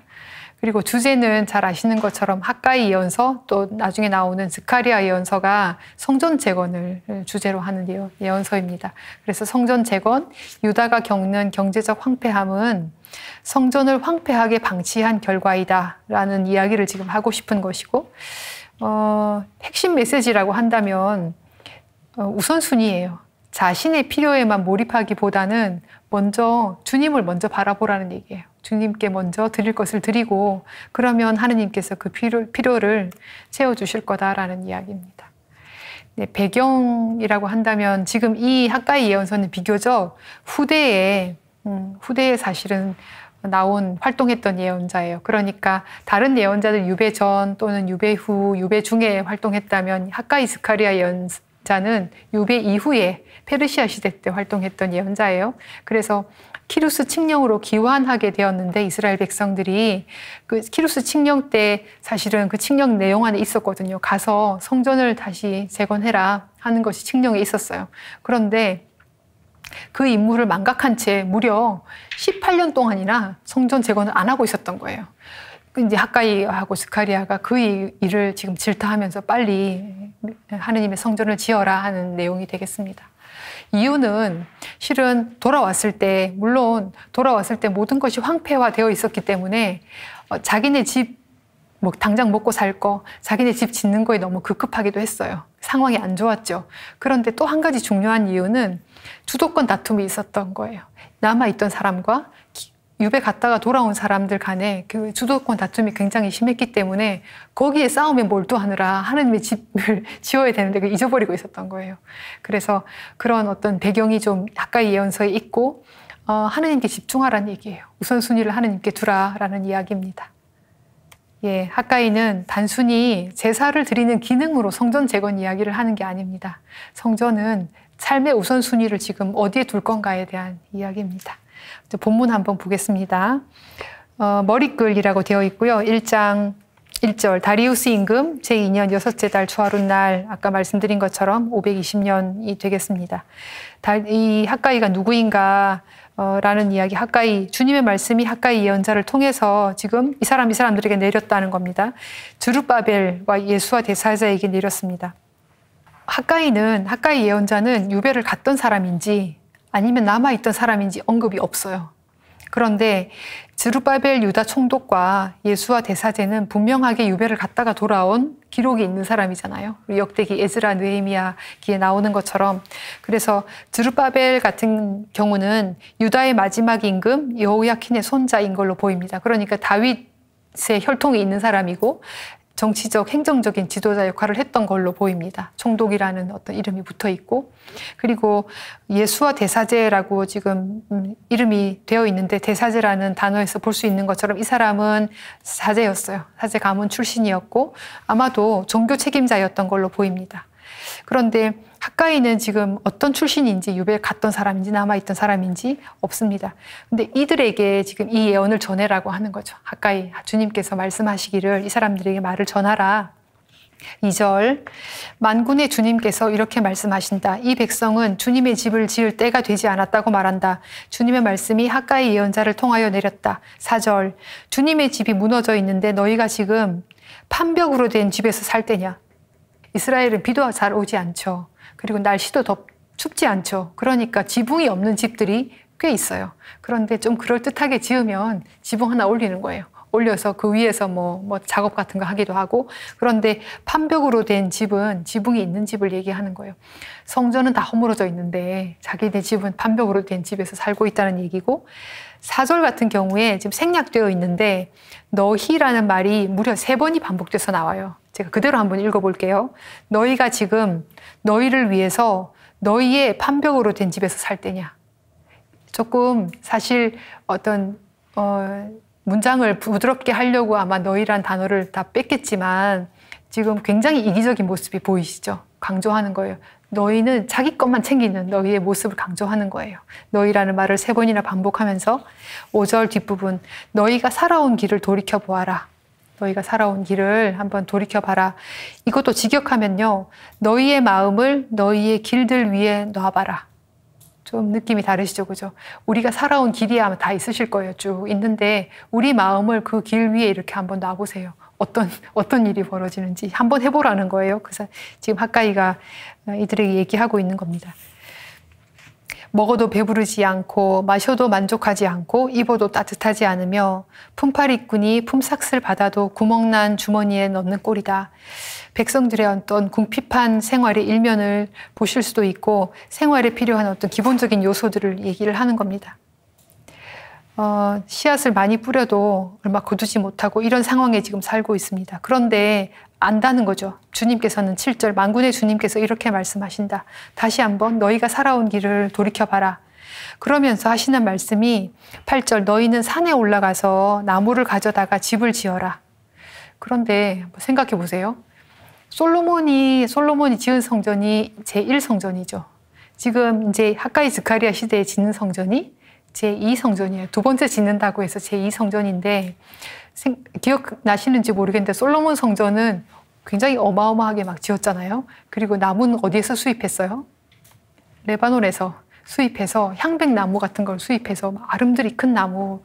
그리고 주제는 잘 아시는 것처럼 학가이 예언서 또 나중에 나오는 스가랴 예언서가 성전 재건을 주제로 하는 예언서입니다. 그래서 성전 재건, 유다가 겪는 경제적 황폐함은 성전을 황폐하게 방치한 결과이다 라는 이야기를 지금 하고 싶은 것이고 핵심 메시지라고 한다면 우선순위예요. 자신의 필요에만 몰입하기보다는 먼저 주님을 먼저 바라보라는 얘기예요. 주님께 먼저 드릴 것을 드리고 그러면 하느님께서 그 필요를 채워주실 거다라는 이야기입니다. 네, 배경이라고 한다면 지금 이 학가이 예언서는 비교적 후대에 사실은 활동했던 예언자예요. 그러니까 다른 예언자들 유배 전 또는 유배 후, 유배 중에 활동했다면 학가이 스가랴 예언자는 유배 이후에 페르시아 시대 때 활동했던 예언자예요. 그래서 키루스 칙령으로 기환하게 되었는데 이스라엘 백성들이 그 키루스 칙령 때 사실은 그 칙령 내용 안에 있었거든요. 가서 성전을 다시 재건해라 하는 것이 칙령에 있었어요. 그런데 그 임무를 망각한 채 무려 18년 동안이나 성전 재건을 안 하고 있었던 거예요. 이제 학가이하고 스가랴가 그 일을 지금 질타하면서 빨리 하느님의 성전을 지어라 하는 내용이 되겠습니다. 이유는 실은 물론 돌아왔을 때 모든 것이 황폐화되어 있었기 때문에 자기네 집 당장 먹고 살 거, 자기네 집 짓는 거에 너무 급급하기도 했어요. 상황이 안 좋았죠. 그런데 또 한 가지 중요한 이유는 주도권 다툼이 있었던 거예요. 남아있던 사람과 유배 갔다가 돌아온 사람들 간에 그 주도권 다툼이 굉장히 심했기 때문에 거기에 싸움에 몰두하느라 하느님의 집을 지어야 되는데 그걸 잊어버리고 있었던 거예요. 그래서 그런 어떤 배경이 좀 학가이 예언서에 있고 하느님께 집중하라는 얘기예요. 우선순위를 하느님께 두라라는 이야기입니다. 예, 학가이는 단순히 제사를 드리는 기능으로 성전 재건 이야기를 하는 게 아닙니다. 성전은 삶의 우선순위를 지금 어디에 둘 건가에 대한 이야기입니다. 본문 한번 보겠습니다. 머리글이라고 되어 있고요. 1장 1절 다리우스 임금 제2년 6째 달 초하룻날 아까 말씀드린 것처럼 520년이 되겠습니다. 이 학가이가 누구인가 라는 이야기, 주님의 말씀이 학가이 예언자를 통해서 지금 이 사람들에게 내렸다는 겁니다. 주룹바벨과 예수와 대사자에게 내렸습니다. 학가이 예언자는 유배를 갔던 사람인지 아니면 남아있던 사람인지 언급이 없어요. 그런데 스룹바벨 유다 총독과 예수와 대사제는 분명하게 유배를 갔다가 돌아온 기록이 있는 사람이잖아요. 역대기 에즈라 느헤미야기에 나오는 것처럼. 그래서 스룹바벨 같은 경우는 유다의 마지막 임금 여호야킨의 손자인 걸로 보입니다. 그러니까 다윗의 혈통이 있는 사람이고 정치적, 행정적인 지도자 역할을 했던 걸로 보입니다. 총독이라는 어떤 이름이 붙어 있고, 그리고 예수와 대사제라고 지금 이름이 되어 있는데, 대사제라는 단어에서 볼 수 있는 것처럼 이 사람은 사제였어요. 사제 가문 출신이었고 아마도 종교 책임자였던 걸로 보입니다. 그런데 핫가이는 지금 어떤 출신인지, 유배 갔던 사람인지 남아있던 사람인지 없습니다. 근데 이들에게 지금 이 예언을 전해라고 하는 거죠. 핫가이, 주님께서 말씀하시기를 이 사람들에게 말을 전하라. 2절, 만군의 주님께서 이렇게 말씀하신다. 이 백성은 주님의 집을 지을 때가 되지 않았다고 말한다. 주님의 말씀이 핫가이 예언자를 통하여 내렸다. 4절, 주님의 집이 무너져 있는데 너희가 지금 판벽으로 된 집에서 살 때냐? 이스라엘은 비도 잘 오지 않죠. 그리고 날씨도 춥지 않죠. 그러니까 지붕이 없는 집들이 꽤 있어요. 그런데 좀 그럴듯하게 지으면 지붕 하나 올리는 거예요. 올려서 그 위에서 뭐 작업 같은 거 하기도 하고. 그런데 판벽으로 된 집은 지붕이 있는 집을 얘기하는 거예요. 성전은 다 허물어져 있는데 자기네 집은 판벽으로 된 집에서 살고 있다는 얘기고, 4절 같은 경우에 지금 생략되어 있는데 너희라는 말이 무려 3번이 반복돼서 나와요. 제가 그대로 한번 읽어볼게요. 너희가 지금 너희를 위해서 너희의 판벽으로 된 집에서 살 때냐. 조금 사실 어떤 문장을 부드럽게 하려고 아마 너희란 단어를 다 뺐겠지만 지금 굉장히 이기적인 모습이 보이시죠? 강조하는 거예요. 너희는 자기 것만 챙기는 너희의 모습을 강조하는 거예요. 너희라는 말을 3번이나 반복하면서 5절 뒷부분, 너희가 살아온 길을 돌이켜보아라. 너희가 살아온 길을 한번 돌이켜봐라. 이것도 직역하면요, 너희의 마음을 너희의 길들 위에 놔봐라. 좀 느낌이 다르시죠, 그죠? 우리가 살아온 길이 아마 다 있으실 거예요. 쭉 있는데 우리 마음을 그 길 위에 이렇게 한번 놔보세요. 어떤 일이 벌어지는지 한번 해보라는 거예요. 그래서 지금 핫가이가 이들에게 얘기하고 있는 겁니다. 먹어도 배부르지 않고 마셔도 만족하지 않고 입어도 따뜻하지 않으며 품팔이꾼이 품삯을 받아도 구멍난 주머니에 넣는 꼴이다. 백성들의 어떤 궁핍한 생활의 일면을 보실 수도 있고 생활에 필요한 어떤 기본적인 요소들을 얘기를 하는 겁니다. 씨앗을 많이 뿌려도 얼마 거두지 못하고 이런 상황에 지금 살고 있습니다. 그런데 안다는 거죠. 주님께서는 7절, 만군의 주님께서 이렇게 말씀하신다. 다시 한번 너희가 살아온 길을 돌이켜봐라. 그러면서 하시는 말씀이 8절, 너희는 산에 올라가서 나무를 가져다가 집을 지어라. 그런데 생각해 보세요. 솔로몬이 지은 성전이 제1성전이죠. 지금 이제 핫가이 스가랴 시대에 짓는 성전이 제2성전이에요. 두 번째 짓는다고 해서 제2성전인데 기억나시는지 모르겠는데 솔로몬 성전은 굉장히 어마어마하게 막 지었잖아요. 그리고 나무는 어디에서 수입했어요? 레바논에서 수입해서 향백나무 같은 걸 수입해서 아름드리 큰 나무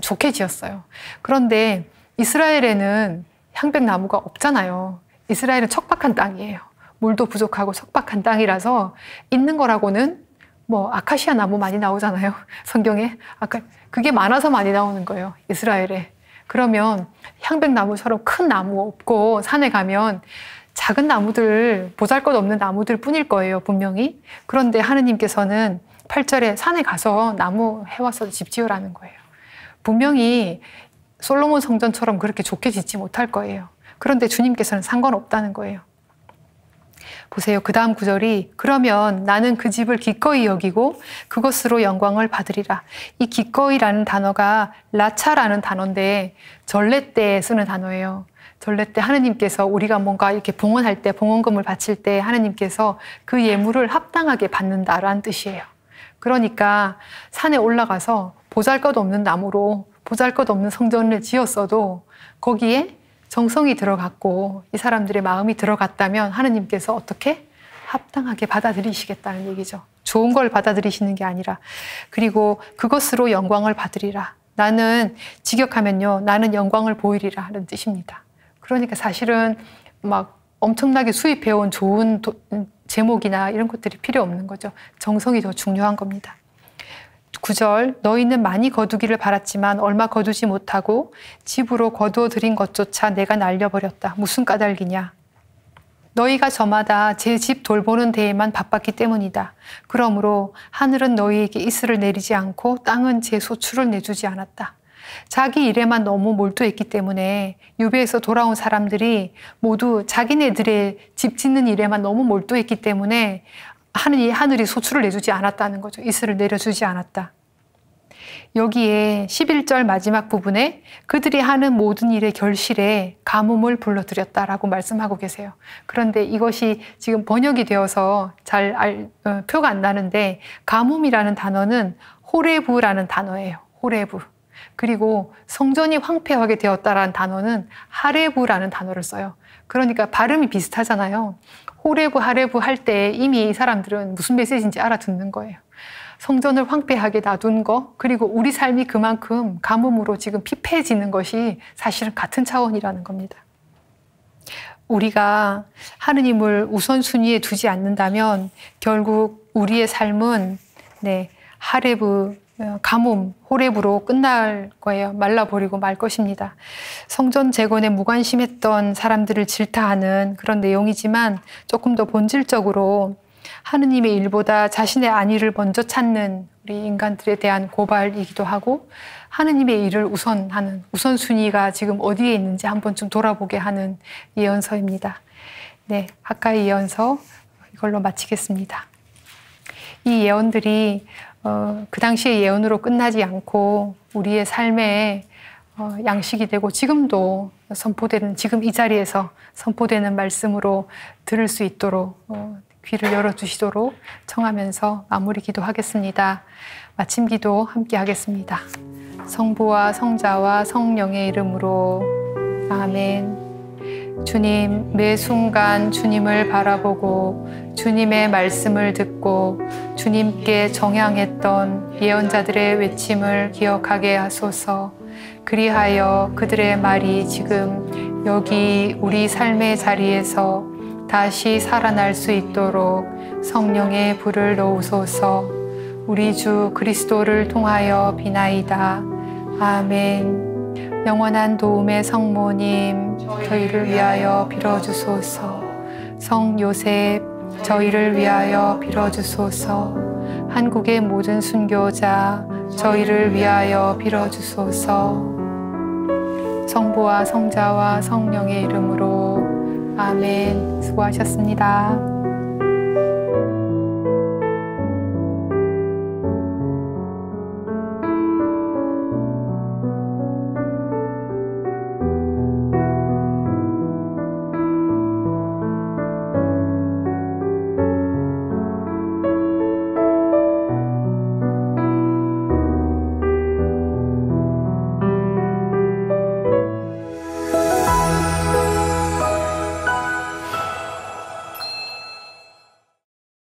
좋게 지었어요. 그런데 이스라엘에는 향백나무가 없잖아요. 이스라엘은 척박한 땅이에요. 물도 부족하고 척박한 땅이라서 있는 거라고는 아카시아 나무 많이 나오잖아요. 성경에. 그게 많아서 많이 나오는 거예요. 이스라엘에. 그러면 향백나무처럼 큰 나무 없고 산에 가면 작은 나무들, 보잘것없는 나무들 뿐일 거예요. 분명히. 그런데 하느님께서는 8절에 산에 가서 나무 해와서 집 지으라는 거예요. 분명히 솔로몬 성전처럼 그렇게 좋게 짓지 못할 거예요. 그런데 주님께서는 상관없다는 거예요. 보세요. 그 다음 구절이 그러면 나는 그 집을 기꺼이 여기고 그것으로 영광을 받으리라. 이 기꺼이라는 단어가 라차라는 단어인데 전례 때 쓰는 단어예요. 전례 때 하느님께서 우리가 뭔가 이렇게 봉헌할 때 봉헌금을 바칠 때 하느님께서 그 예물을 합당하게 받는다라는 뜻이에요. 그러니까 산에 올라가서 보잘것없는 나무로 보잘것없는 성전을 지었어도 거기에 정성이 들어갔고 이 사람들의 마음이 들어갔다면 하느님께서 어떻게 합당하게 받아들이시겠다는 얘기죠. 좋은 걸 받아들이시는 게 아니라. 그리고 그것으로 영광을 받으리라. 나는 직역하면요, 나는 영광을 보이리라 하는 뜻입니다. 그러니까 사실은 막 엄청나게 수입해온 좋은 제목이나 이런 것들이 필요 없는 거죠. 정성이 더 중요한 겁니다. 9절, 너희는 많이 거두기를 바랐지만 얼마 거두지 못하고 집으로 거두어 들인 것조차 내가 날려버렸다. 무슨 까닭이냐? 너희가 저마다 제 집 돌보는 데에만 바빴기 때문이다. 그러므로 하늘은 너희에게 이슬을 내리지 않고 땅은 제 소출을 내주지 않았다. 자기 일에만 너무 몰두했기 때문에 유배에서 돌아온 사람들이 모두 자기네들의 집 짓는 일에만 너무 몰두했기 때문에 하늘이 소출을 내주지 않았다는 거죠. 이슬을 내려주지 않았다. 여기에 11절 마지막 부분에 그들이 하는 모든 일의 결실에 가뭄을 불러들였다라고 말씀하고 계세요. 그런데 이것이 지금 번역이 되어서 표가 안 나는데 가뭄이라는 단어는 호레부라는 단어예요. 호레부. 그리고 성전이 황폐하게 되었다라는 단어는 하레부라는 단어를 써요. 그러니까 발음이 비슷하잖아요. 호레부, 하레부 할 때 이미 이 사람들은 무슨 메시지인지 알아듣는 거예요. 성전을 황폐하게 놔둔 거, 그리고 우리 삶이 그만큼 가뭄으로 지금 피폐해지는 것이 사실은 같은 차원이라는 겁니다. 우리가 하느님을 우선순위에 두지 않는다면 결국 우리의 삶은 하레브, 가뭄, 호레브로 끝날 거예요. 말라버리고 말 것입니다. 성전 재건에 무관심했던 사람들을 질타하는 그런 내용이지만 조금 더 본질적으로 하느님의 일보다 자신의 안위를 먼저 찾는 우리 인간들에 대한 고발이기도 하고 하느님의 일을 우선하는 우선순위가 지금 어디에 있는지 한번 좀 돌아보게 하는 예언서입니다. 네, 하가의 예언서 이걸로 마치겠습니다. 이 예언들이 그 당시의 예언으로 끝나지 않고 우리의 삶에 양식이 되고 지금도 선포되는 지금 이 자리에서 선포되는 말씀으로 들을 수 있도록 귀를 열어주시도록 청하면서 마무리 기도하겠습니다. 마침 기도 함께 하겠습니다. 성부와 성자와 성령의 이름으로 아멘. 주님, 매 순간 주님을 바라보고 주님의 말씀을 듣고 주님께 정향했던 예언자들의 외침을 기억하게 하소서. 그리하여 그들의 말이 지금 여기 우리 삶의 자리에서 다시 살아날 수 있도록 성령의 불을 놓으소서. 우리 주 그리스도를 통하여 비나이다. 아멘. 영원한 도움의 성모님, 저희를 위하여 빌어주소서. 성 요셉, 저희를 위하여 빌어주소서. 한국의 모든 순교자, 저희를 위하여 빌어주소서. 성부와 성자와 성령의 이름으로 아멘. 수고하셨습니다.